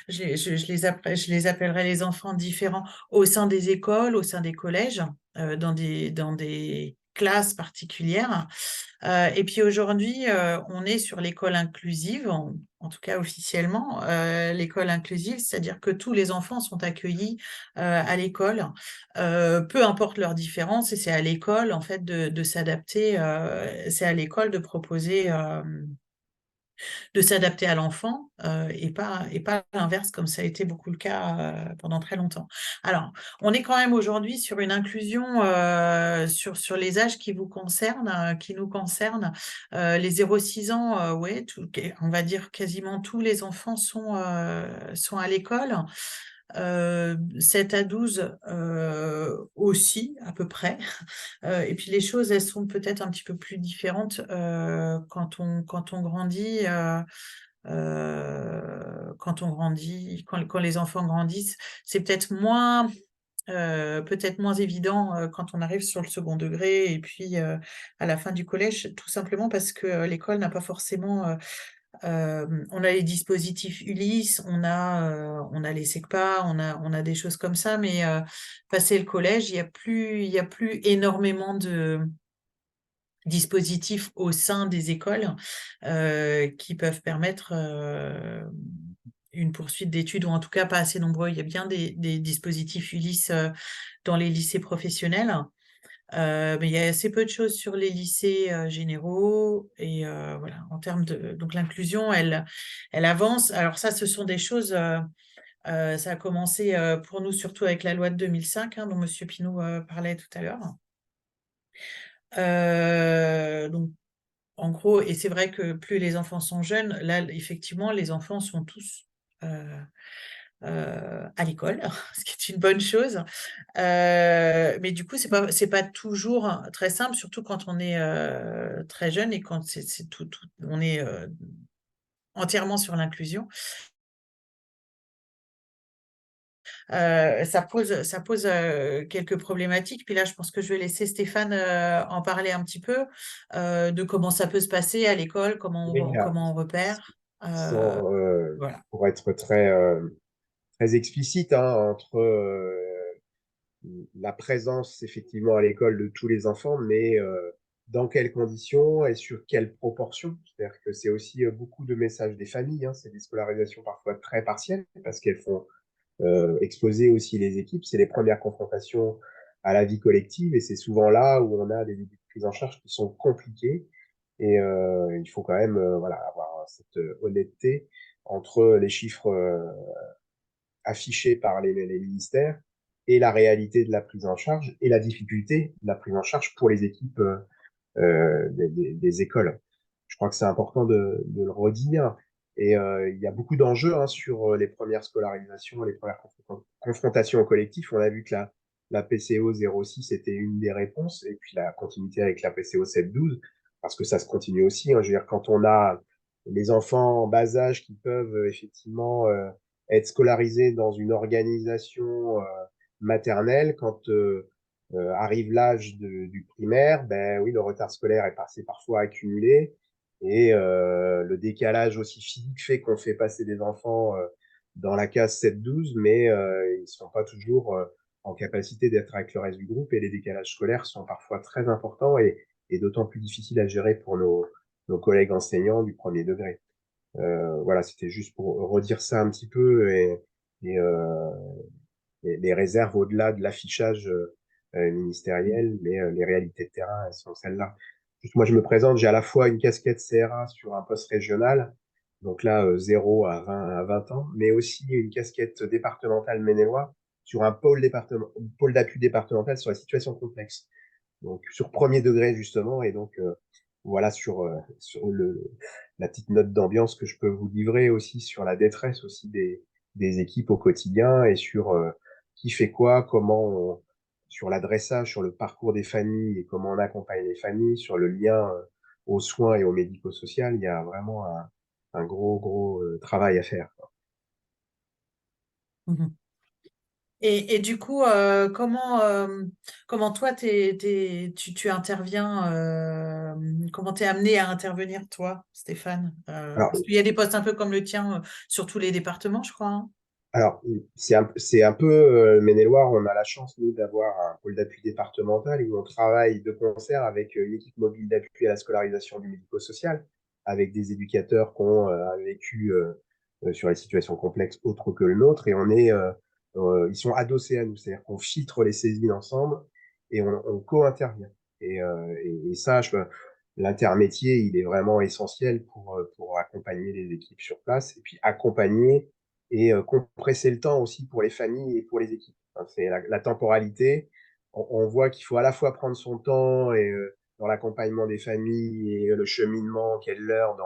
Je les appellerai les enfants différents au sein des écoles, au sein des collèges, dans des classes particulières. Et puis aujourd'hui, on est sur l'école inclusive, en tout cas officiellement, l'école inclusive, c'est-à-dire que tous les enfants sont accueillis à l'école, peu importe leurs différences, et c'est à l'école en fait de s'adapter, c'est à l'école de proposer de s'adapter à l'enfant et pas l'inverse, comme ça a été beaucoup le cas pendant très longtemps. Alors, on est quand même aujourd'hui sur une inclusion sur les âges qui vous concernent, qui nous concernent. Les 0-6 ans, ouais, on va dire quasiment tous les enfants sont à l'école. 7 à 12 aussi, à peu près. Et puis les choses, elles sont peut-être un petit peu plus différentes quand on grandit. Quand les enfants grandissent, c'est peut-être moins évident quand on arrive sur le second degré et puis à la fin du collège, tout simplement parce que l'école n'a pas forcément on a les dispositifs Ulysse, on a les SECPA, on a des choses comme ça, mais passé le collège, il y a plus énormément de dispositifs au sein des écoles qui peuvent permettre une poursuite d'études, ou en tout cas pas assez nombreux. Il y a bien des dispositifs Ulysse dans les lycées professionnels. Mais il y a assez peu de choses sur les lycées généraux et voilà, en termes de donc l'inclusion, elle avance. Alors ça, ce sont des choses. Ça a commencé pour nous surtout avec la loi de 2005 dont Monsieur Pinault parlait tout à l'heure. Donc en gros, et c'est vrai que plus les enfants sont jeunes, là effectivement, les enfants sont tous à l'école, ce qui est une bonne chose. Mais du coup, c'est pas toujours très simple, surtout quand on est très jeune et quand on est entièrement sur l'inclusion. Ça pose quelques problématiques. Puis là, je pense que je vais laisser Stéphane en parler un petit peu de comment ça peut se passer à l'école, Mais, comment on repère. Voilà. pour être très explicite, hein, entre la présence effectivement à l'école de tous les enfants, mais dans quelles conditions et sur quelle proportion. C'est-à-dire que c'est aussi beaucoup de messages des familles, hein, c'est des scolarisations parfois très partielles parce qu'elles font exploser aussi les équipes. C'est les premières confrontations à la vie collective et c'est souvent là où on a des débuts de prise en charge qui sont compliqués. Et il faut quand même voilà, avoir cette honnêteté entre les chiffres affichés par les ministères et la réalité de la prise en charge et la difficulté de la prise en charge pour les équipes des écoles. Je crois que c'est important de le redire. Et il y a beaucoup d'enjeux hein, sur les premières scolarisations, les premières confrontations au collectif. On a vu que la PCO 06 était une des réponses, et puis la continuité avec la PCO 7-12, parce que ça se continue aussi. Hein. Je veux dire, quand on a les enfants en bas âge qui peuvent effectivement être scolarisés dans une organisation maternelle, quand arrive l'âge du primaire, ben oui, le retard scolaire est passé parfois accumulé et le décalage aussi physique fait qu'on fait passer des enfants dans la case 7-12, mais ils ne sont pas toujours en capacité d'être avec le reste du groupe et les décalages scolaires sont parfois très importants et d'autant plus difficiles à gérer pour nos collègues enseignants du premier degré. Voilà, c'était juste pour redire ça un petit peu et les réserves au-delà de l'affichage ministériel, mais les réalités de terrain, elles sont celles-là. juste moi je me présente, j'ai à la fois une casquette CRA sur un poste régional, donc là 0 à 20 ans, mais aussi une casquette départementale Maine-et-Loire sur un pôle d'appui départemental sur la situation complexe. Donc sur premier degré justement, et donc voilà sur la petite note d'ambiance que je peux vous livrer aussi sur la détresse aussi des équipes au quotidien et sur qui fait quoi, sur l'adressage, sur le parcours des familles et comment on accompagne les familles, sur le lien aux soins et au médico-social, il y a vraiment un gros travail à faire. Mhm. Et du coup, comment toi, tu interviens, comment t'es amené à intervenir, toi, Stéphane? Alors, Parce qu'il y a des postes un peu comme le tien sur tous les départements, je crois, hein. Alors, c'est un peu Maine-et-Loire, on a la chance, nous, d'avoir un pôle d'appui départemental où on travaille de concert avec une équipe mobile d'appui à la scolarisation du médico-social, avec des éducateurs qui ont vécu sur les situations complexes autres que le nôtre, et ils sont adossés à nous, c'est-à-dire qu'on filtre les saisines ensemble et on co-intervient. Et ça, l'intermétier, il est vraiment essentiel pour accompagner les équipes sur place, et puis accompagner et compresser le temps aussi pour les familles et pour les équipes. Enfin, c'est la temporalité. On voit qu'il faut à la fois prendre son temps et dans l'accompagnement des familles et le cheminement qu'est l'heure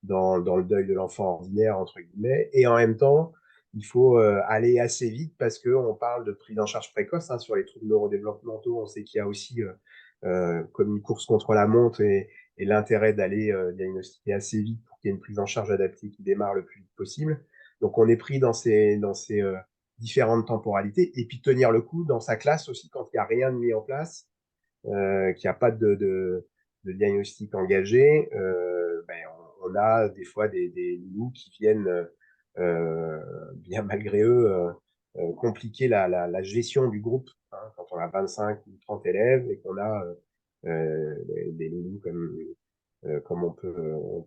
dans le deuil de l'enfant ordinaire, entre guillemets, et en même temps, il faut aller assez vite parce qu'on parle de prise en charge précoce sur les troubles neurodéveloppementaux. On sait qu'il y a aussi comme une course contre la montre et l'intérêt d'aller diagnostiquer assez vite pour qu'il y ait une prise en charge adaptée qui démarre le plus vite possible. Donc, on est pris dans ces différentes temporalités et puis tenir le coup dans sa classe aussi quand il n'y a rien de mis en place, qu'il n'y a pas de diagnostic engagé. Ben, on a des fois des loups qui viennent, bien malgré eux, compliquer la gestion du groupe. Quand on a 25 ou 30 élèves et qu'on a des loups comme on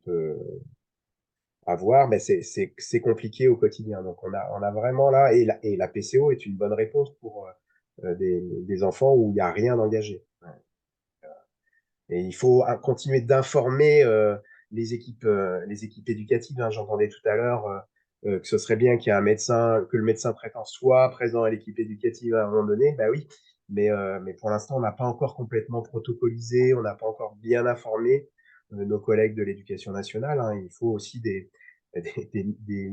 peut avoir, mais c'est compliqué au quotidien. Donc, on a vraiment là, et la PCO est une bonne réponse pour des enfants où il n'y a rien d'engagé. Ouais. Et il faut continuer d'informer les équipes éducatives. J'entendais tout à l'heure que ce serait bien qu'il y ait que le médecin traitant soit présent à l'équipe éducative à un moment donné. Bah oui, mais pour l'instant, on n'a pas encore complètement protocolisé, on n'a pas encore bien informé nos collègues de l'éducation nationale. Il faut aussi des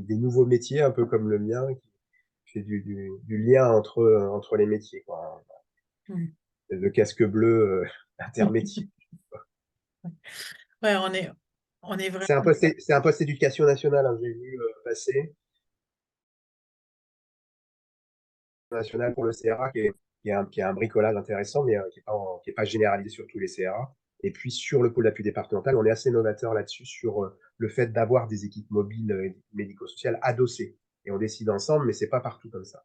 nouveaux métiers, un peu comme le mien, qui fait du lien entre les métiers, quoi. Mhm. Le casque bleu intermétier. Ouais, on est vraiment. C'est un poste éducation nationale, j'ai vu passer. National pour le CRA, qui est un bricolage intéressant, mais qui est pas généralisé sur tous les CRA. Et puis sur le pôle d'appui départemental, on est assez novateur là-dessus sur le fait d'avoir des équipes mobiles médico-sociales adossées. Et on décide ensemble, mais c'est pas partout comme ça.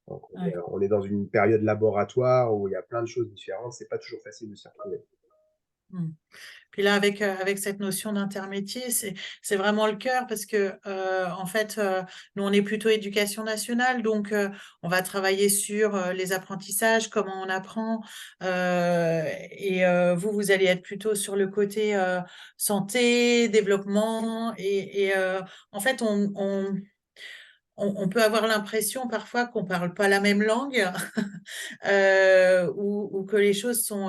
Donc Ouais. on est dans une période laboratoire où il y a plein de choses différentes. C'est pas toujours facile de s'y retrouver. Mhm. Puis là, avec cette notion d'intermétier, c'est vraiment le cœur parce que, en fait, nous, on est plutôt éducation nationale, donc on va travailler sur les apprentissages, comment on apprend, et vous allez être plutôt sur le côté santé, développement, et en fait, on peut avoir l'impression parfois qu'on parle pas la même langue ou que les choses sont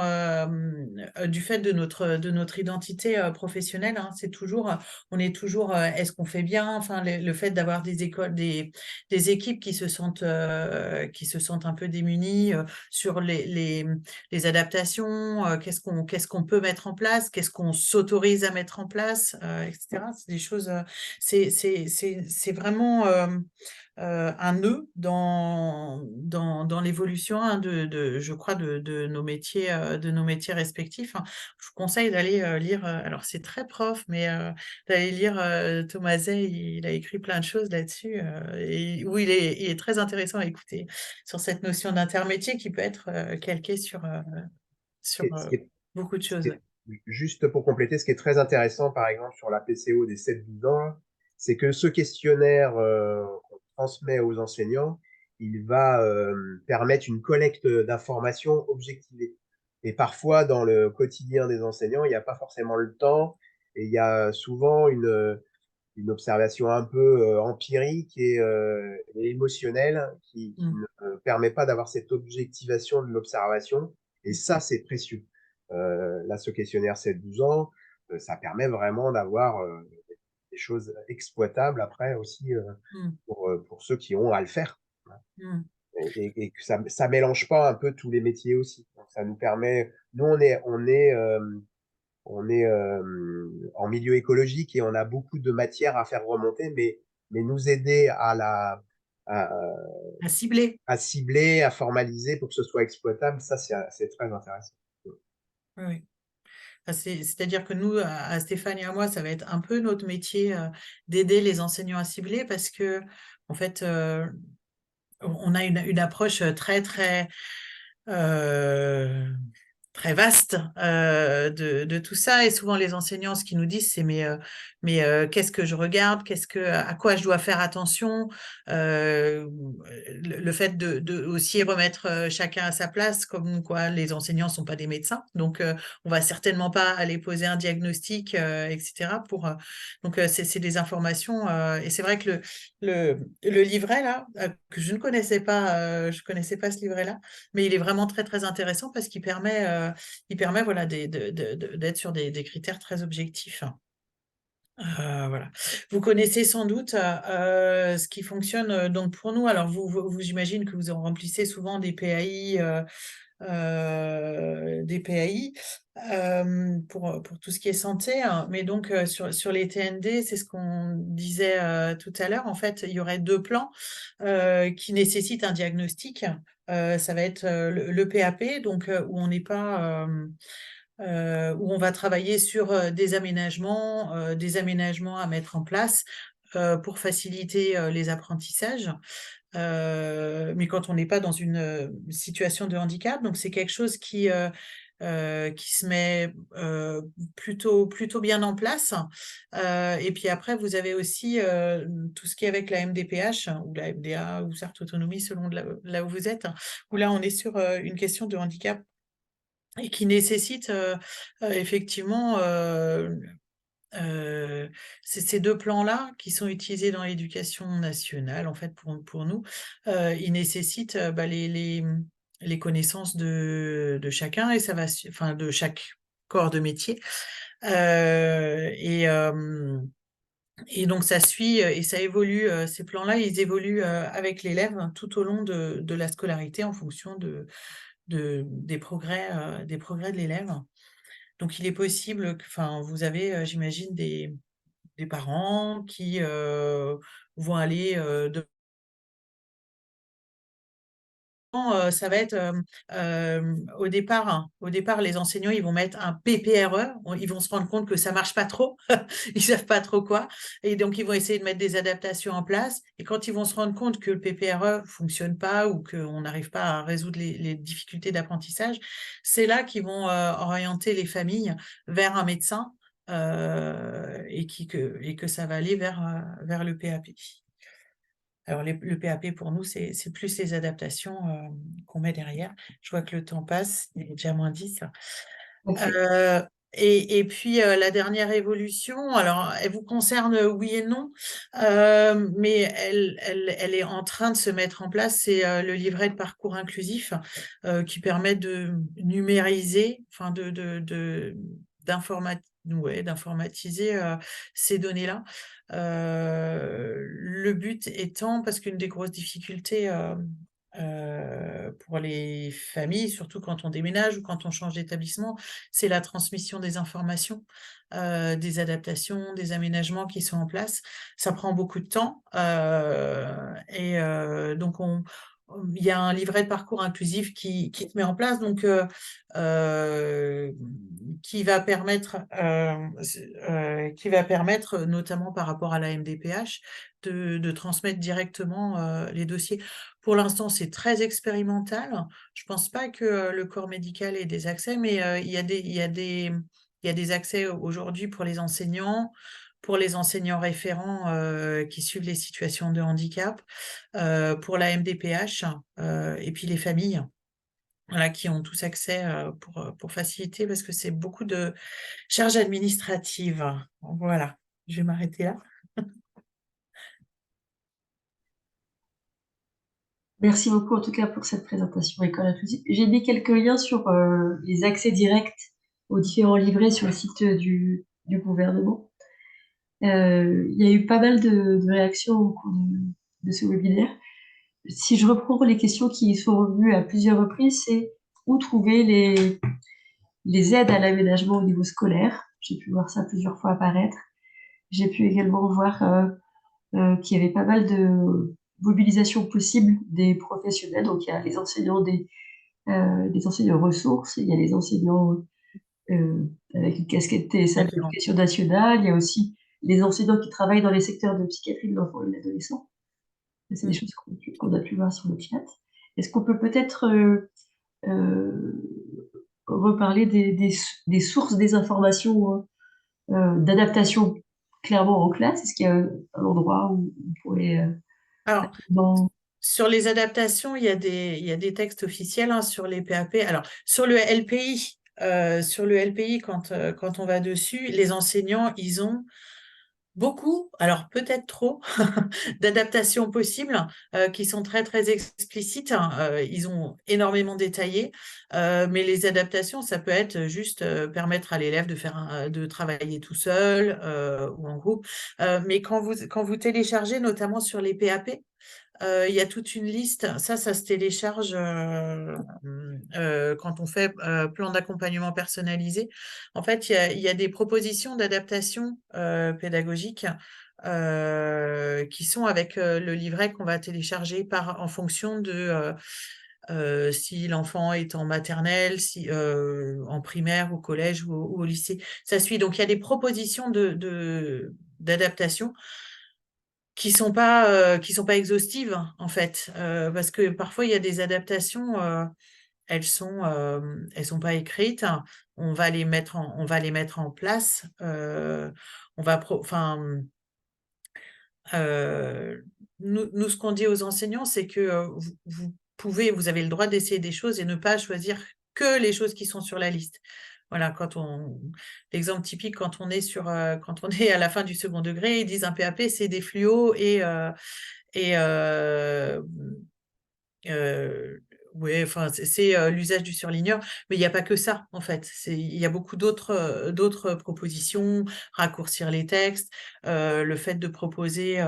du fait de notre identité professionnelle. C'est toujours, on est toujours, est-ce qu'on fait bien? Enfin, le fait d'avoir des écoles, des équipes qui se sentent un peu démunies sur les adaptations, qu'est-ce qu'on peut mettre en place, qu'est-ce qu'on s'autorise à mettre en place, etc. C'est des choses, c'est vraiment un nœud dans l'évolution je crois, de nos métiers respectifs. Je vous conseille d'aller lire, alors c'est très prof, mais d'aller lire Thomas Zey, il a écrit plein de choses là-dessus, et où il est très intéressant à écouter sur cette notion d'intermétier qui peut être calquée sur Ce qui est, beaucoup de ce qui choses. est- Juste pour compléter, ce qui est très intéressant, par exemple, sur la PCO des 7-12 ans, c'est que ce questionnaire qu'on transmet aux enseignants, il va permettre une collecte d'informations objectivées. Et parfois, dans le quotidien des enseignants, il n'y a pas forcément le temps et il y a souvent une observation un peu empirique et émotionnelle qui Mm. ne permet pas d'avoir cette objectivation de l'observation. Et ça, c'est précieux. Là, ce questionnaire 7-12 ans, ça permet vraiment d'avoir des choses exploitables après aussi Mm. pour ceux qui ont à le faire. Mm. Et que ça mélange pas un peu tous les métiers aussi. Donc, ça nous permet, nous, on est en milieu écologique et on a beaucoup de matière à faire remonter, mais nous aider à, À cibler. à cibler, à formaliser pour que ce soit exploitable, ça, c'est très intéressant. Oui, oui. Enfin, c'est-à-dire que nous, à Stéphane et à moi, ça va être un peu notre métier d'aider les enseignants à cibler parce que, en fait, on a une approche très, très, euh, très vaste de tout ça. Et souvent, les enseignants, ce qu'ils nous disent, c'est qu'est-ce que je regarde, à quoi je dois faire attention. Le fait de aussi remettre chacun à sa place, comme quoi les enseignants ne sont pas des médecins. Donc, on va certainement pas aller poser un diagnostic, etc. Donc, c'est des informations. Et c'est vrai que le livret, là, que je ne connaissais pas, je connaissais pas ce livret-là, mais il est vraiment très, très intéressant parce qu'il permet voilà, d'être sur des critères très objectifs. Voilà. Vous connaissez sans doute ce qui fonctionne donc pour nous. Alors, j'imagine que vous en remplissez souvent des PAI, pour tout ce qui est santé, hein. Mais donc, sur les TND, c'est ce qu'on disait tout à l'heure. En fait, il y aurait 2 plans qui nécessitent un diagnostic. Ça va être le PAP, donc où on n'est pas où on va travailler sur des aménagements à mettre en place pour faciliter les apprentissages. Mais quand on n'est pas dans une situation de handicap, donc c'est quelque chose qui se met plutôt bien en place. Et puis après, vous avez aussi tout ce qui est avec la MDPH ou la MDA ou Sarthe Autonomie selon là où vous êtes, où là on est sur une question de handicap et qui nécessite effectivement ces 2 plans-là qui sont utilisés dans l'éducation nationale, en fait, pour nous, ils nécessitent les connaissances de chacun et ça va, enfin, de chaque corps de métier. Et donc, ça suit et ça évolue, ces plans-là, ils évoluent avec l'élève tout au long de la scolarité en fonction des progrès de l'élève. Donc, il est possible que, enfin, vous avez, j'imagine, des parents qui vont aller ça va être au départ, les enseignants, ils vont mettre un PPRE, ils vont se rendre compte que ça marche pas trop, ils savent pas trop quoi, et donc ils vont essayer de mettre des adaptations en place. Et quand ils vont se rendre compte que le PPRE fonctionne pas ou qu'on n'arrive pas à résoudre les difficultés d'apprentissage, c'est là qu'ils vont orienter les familles vers un médecin et que ça va aller vers le PAP. Alors, le PAP, pour nous, c'est plus les adaptations qu'on met derrière. Je vois que le temps passe, il est déjà moins 10. Ok. Et puis, la dernière évolution, alors, elle vous concerne, oui et non, mais elle est en train de se mettre en place. C'est le livret de parcours inclusif qui permet de numériser, enfin, d'informatiser ces données-là. Le but étant, parce qu'une des grosses difficultés pour les familles, surtout quand on déménage ou quand on change d'établissement, c'est la transmission des informations, des adaptations, des aménagements qui sont en place. Ça prend beaucoup de temps donc il y a un livret de parcours inclusif qui se met en place, donc qui va permettre, notamment par rapport à la MDPH, de transmettre directement les dossiers. Pour l'instant, c'est très expérimental. Je ne pense pas que le corps médical ait des accès, mais il y a des accès aujourd'hui pour les enseignants référents qui suivent les situations de handicap, pour la MDPH et puis les familles. voilà, qui ont tous accès pour faciliter, parce que c'est beaucoup de charges administratives. Voilà, je vais m'arrêter là. Merci beaucoup en tout cas pour cette présentation École inclusive. J'ai mis quelques liens sur les accès directs aux différents livrets sur le site du gouvernement. Il y a eu pas mal de réactions au cours de ce webinaire. Si je reprends les questions qui sont revenues à plusieurs reprises, c'est où trouver les aides à l'aménagement au niveau scolaire. J'ai pu voir ça plusieurs fois apparaître. J'ai pu également voir qu'il y avait pas mal de mobilisation possible des professionnels. Donc, il y a les enseignants des enseignants ressources, il y a les enseignants avec une casquette TSA de Référent. l'éducation nationale, il y a aussi les enseignants qui travaillent dans les secteurs de psychiatrie de l'enfant et de l'adolescent. C'est des choses qu'on a pu voir sur le chat. Est-ce qu'on peut peut-être reparler des sources des informations d'adaptation clairement en classe? Est-ce qu'il y a un endroit où on pourrait Alors, dans... sur les adaptations, il y a des textes officiels hein, sur les PAP. Alors, sur le LPI, quand on va dessus, les enseignants, ils ont beaucoup, alors peut-être trop, d'adaptations possibles qui sont très, très explicites. Ils ont énormément détaillé, mais les adaptations, ça peut être juste permettre à l'élève de travailler tout seul ou en groupe. Mais quand vous téléchargez, notamment sur les PAP, il y a toute une liste, ça se télécharge quand on fait plan d'accompagnement personnalisé. En fait, il y a des propositions d'adaptation pédagogique qui sont avec le livret qu'on va télécharger en fonction de si l'enfant est en maternelle, si en primaire, au collège ou au lycée. Ça suit. Donc, il y a des propositions d'adaptation qui sont pas exhaustives en fait, parce que parfois il y a des adaptations, elles sont pas écrites. On va les mettre en place. Nous, ce qu'on dit aux enseignants, c'est que vous avez le droit d'essayer des choses et ne pas choisir que les choses qui sont sur la liste. Voilà, l'exemple typique, quand on est à la fin du second degré, ils disent un PAP, c'est des fluos et ouais, enfin, c'est l'usage du surligneur, mais il n'y a pas que ça, en fait. Il y a beaucoup d'autres propositions, raccourcir les textes, le fait de proposer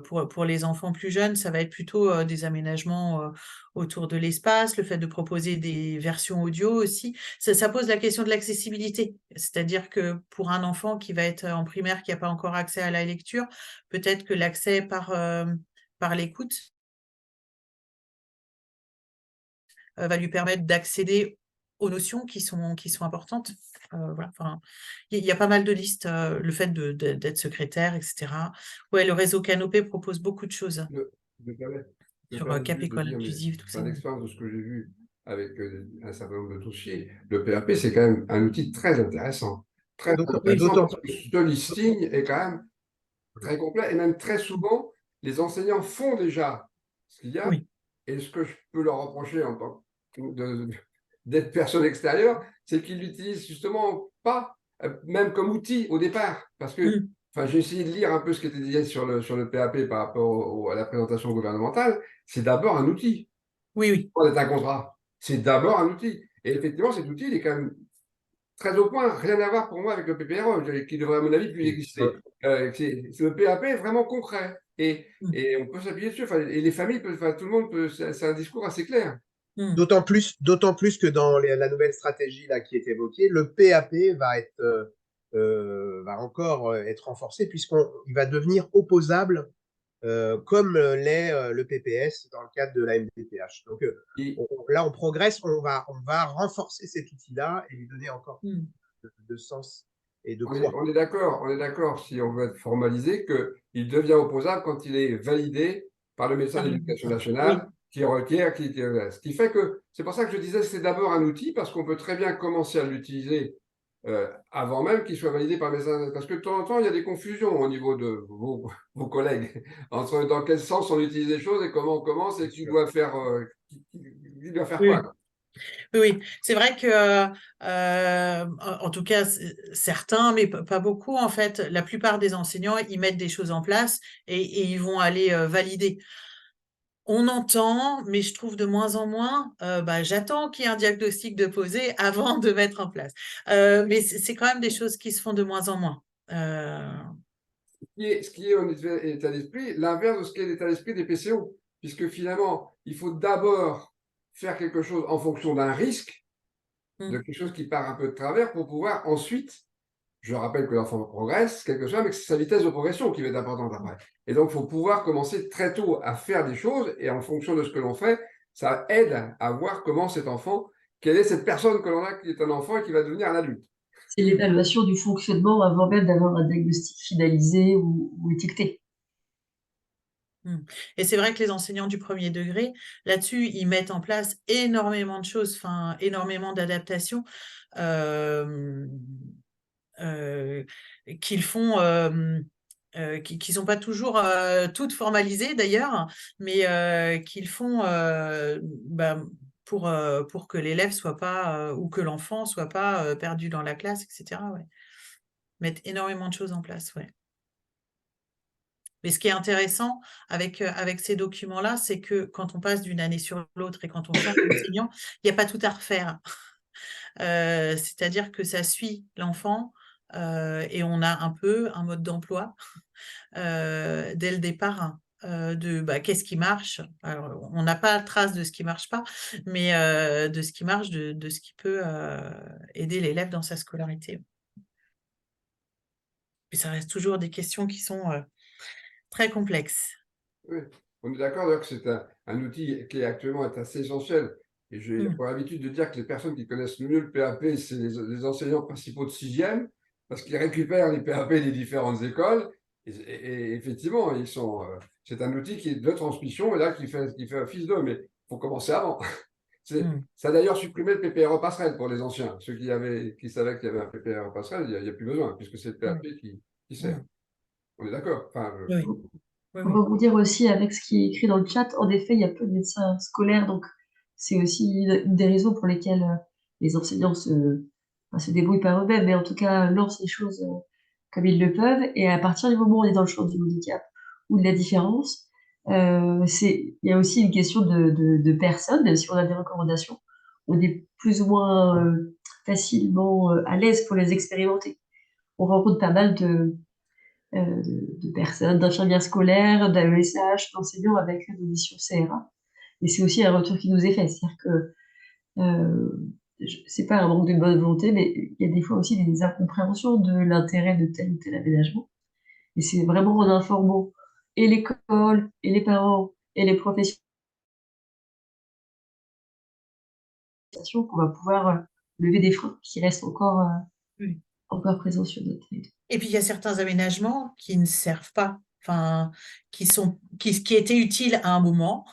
pour les enfants plus jeunes, ça va être plutôt des aménagements autour de l'espace, le fait de proposer des versions audio aussi. Ça pose la question de l'accessibilité, c'est-à-dire que pour un enfant qui va être en primaire, qui n'a pas encore accès à la lecture, peut-être que l'accès par l'écoute va lui permettre d'accéder aux notions qui sont importantes. Voilà, enfin, il y a pas mal de listes, le fait d'être secrétaire, etc. Ouais, le réseau Canopé propose beaucoup de choses Me permets sur Cap juste de École dire, mais Inclusive, tout ça. par expérience de ce que j'ai vu avec un certain nombre de dossiers, le PAP, c'est quand même un outil très intéressant. Très intéressant parce que ce listing est quand même très complet et même très souvent, les enseignants font déjà ce qu'il y a. Oui. Et ce que je peux leur reprocher en tant d'être personne extérieure, c'est qu'ils l'utilisent justement pas, même comme outil au départ. Parce que j'ai essayé de lire un peu ce qui était dit sur le PAP par rapport à la présentation gouvernementale. C'est d'abord un outil. Oui, oui. Pour être un contrat, c'est d'abord un outil. Et effectivement, cet outil, il est quand même très au point, rien à voir pour moi avec le PPRE, qui devrait, à mon avis, plus exister. Le PAP est vraiment concret. Et on peut s'appuyer dessus. Et les familles, tout le monde peut. C'est un discours assez clair. D'autant plus que dans la nouvelle stratégie là, qui est évoquée, le PAP va encore être renforcé puisqu'il va devenir opposable comme l'est le PPS dans le cadre de la MDPH. Donc là, on progresse, on va renforcer cet outil-là et lui donner encore plus de sens et de poids. On est d'accord, si on veut être formalisé, qu'il devient opposable quand il est validé par le médecin de l'Éducation nationale, qui requiert, ce qui fait que, c'est pour ça que je disais, c'est d'abord un outil, parce qu'on peut très bien commencer à l'utiliser avant même qu'il soit validé par le médecin, parce que de temps en temps, il y a des confusions au niveau de vos collègues, entre dans quel sens on utilise les choses et comment on commence et qui doit faire quoi. Oui, c'est vrai que, en tout cas, certains, mais pas beaucoup, en fait, la plupart des enseignants, ils mettent des choses en place et ils vont aller valider. On entend, mais je trouve de moins en moins, j'attends qu'il y ait un diagnostic de posé avant de mettre en place. Mais c'est quand même des choses qui se font de moins en moins. Ce qui est en état d'esprit, l'inverse de ce qu'est l'état d'esprit des PCO, puisque finalement, il faut d'abord faire quelque chose en fonction d'un risque, de quelque chose qui part un peu de travers, pour pouvoir ensuite, je rappelle que l'enfant progresse, quelque chose, mais que c'est sa vitesse de progression qui va être importante après. Et donc, il faut pouvoir commencer très tôt à faire des choses, et en fonction de ce que l'on fait, ça aide à voir comment cet enfant, quelle est cette personne que l'on a qui est un enfant et qui va devenir un adulte. C'est l'évaluation du fonctionnement avant même d'avoir un diagnostic finalisé ou étiqueté. Et c'est vrai que les enseignants du premier degré, là-dessus, ils mettent en place énormément de choses, enfin, énormément d'adaptations qu'ils font, qui sont pas toujours toutes formalisées d'ailleurs, mais qu'ils font pour que l'élève soit pas, ou que l'enfant soit pas perdu dans la classe, etc. Ouais. Mettre énormément de choses en place, ouais. Mais ce qui est intéressant avec ces documents-là, c'est que quand on passe d'une année sur l'autre et quand on change d'enseignant, il n'y a pas tout à refaire. C'est-à-dire que ça suit l'enfant et on a un peu un mode d'emploi dès le départ de qu'est-ce qui marche. Alors, on n'a pas trace de ce qui marche pas, mais de ce qui marche, de ce qui peut aider l'élève dans sa scolarité. Et ça reste toujours des questions qui sont très complexes. Oui, on est d'accord d'ailleurs que c'est un outil qui actuellement est assez essentiel. Et j'ai pour l'habitude de dire que les personnes qui connaissent le mieux le PAP, c'est les enseignants principaux de 6e, parce qu'ils récupèrent les PAP des différentes écoles. Et effectivement, c'est un outil qui est de transmission et là qui fait office d'eux, mais il faut commencer avant. Ça a d'ailleurs supprimé le PPRE passerelle pour les anciens. Ceux qui savaient qu'il y avait un PPRE passerelle, il n'y a plus besoin, puisque c'est le PAP qui sert. On est d'accord. Enfin, Oui. Pour rebondir aussi avec ce qui est écrit dans le chat, en effet, il y a peu de médecins scolaires, donc c'est aussi une des raisons pour lesquelles les enseignants se débrouillent par eux-mêmes, mais en tout cas lancent les choses comme ils le peuvent. Et à partir du moment où on est dans le champ du handicap ou de la différence, il y a aussi une question de personnes, même si on a des recommandations, on est plus ou moins facilement à l'aise pour les expérimenter. On rencontre pas mal de personnes, d'infirmières scolaires, d'AESH, d'enseignants avec une audition CRA. Et c'est aussi un retour qui nous est fait. C'est-à-dire que c'est pas un manque de bonne volonté, mais il y a des fois aussi des incompréhensions de l'intérêt de tel ou tel aménagement. Et c'est vraiment en informant et l'école, et les parents, et les professionnels qu'on va pouvoir lever des freins qui restent encore présents sur notre territoire. Et puis, il y a certains aménagements qui ne servent pas, enfin, qui étaient utiles à un moment,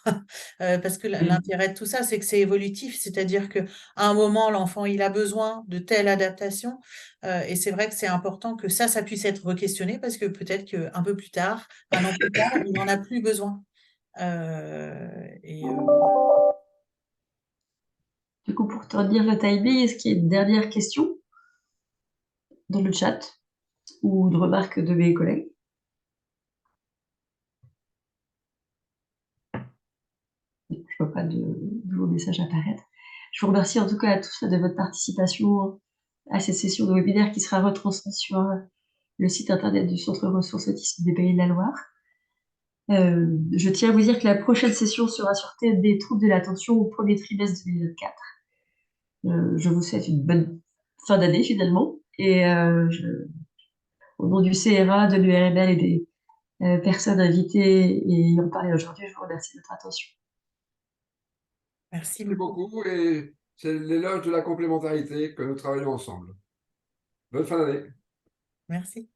parce que l'intérêt de tout ça, c'est que c'est évolutif, c'est-à-dire qu'à un moment, l'enfant, il a besoin de telle adaptation, et c'est vrai que c'est important que ça puisse être re-questionné, parce que peut-être qu'un peu plus tard, un an plus tard, il n'en a plus besoin. Du coup, pour te redire le timing, est-ce qu'il y a une dernière question dans le chat ou de remarques de mes collègues? Je ne vois pas de nouveaux messages apparaître. Je vous remercie en tout cas à tous de votre participation à cette session de webinaire qui sera retransmise sur le site internet du Centre Ressources Autisme des Pays de la Loire. Je tiens à vous dire que la prochaine session sera sur des troubles de l'attention au premier trimestre 2024. Je vous souhaite une bonne fin d'année finalement. Et au nom du CRA, de l'URML et des personnes invitées et ayant parlé aujourd'hui, je vous remercie de votre attention. Merci beaucoup et c'est l'éloge de la complémentarité que nous travaillons ensemble. Bonne fin d'année. Merci.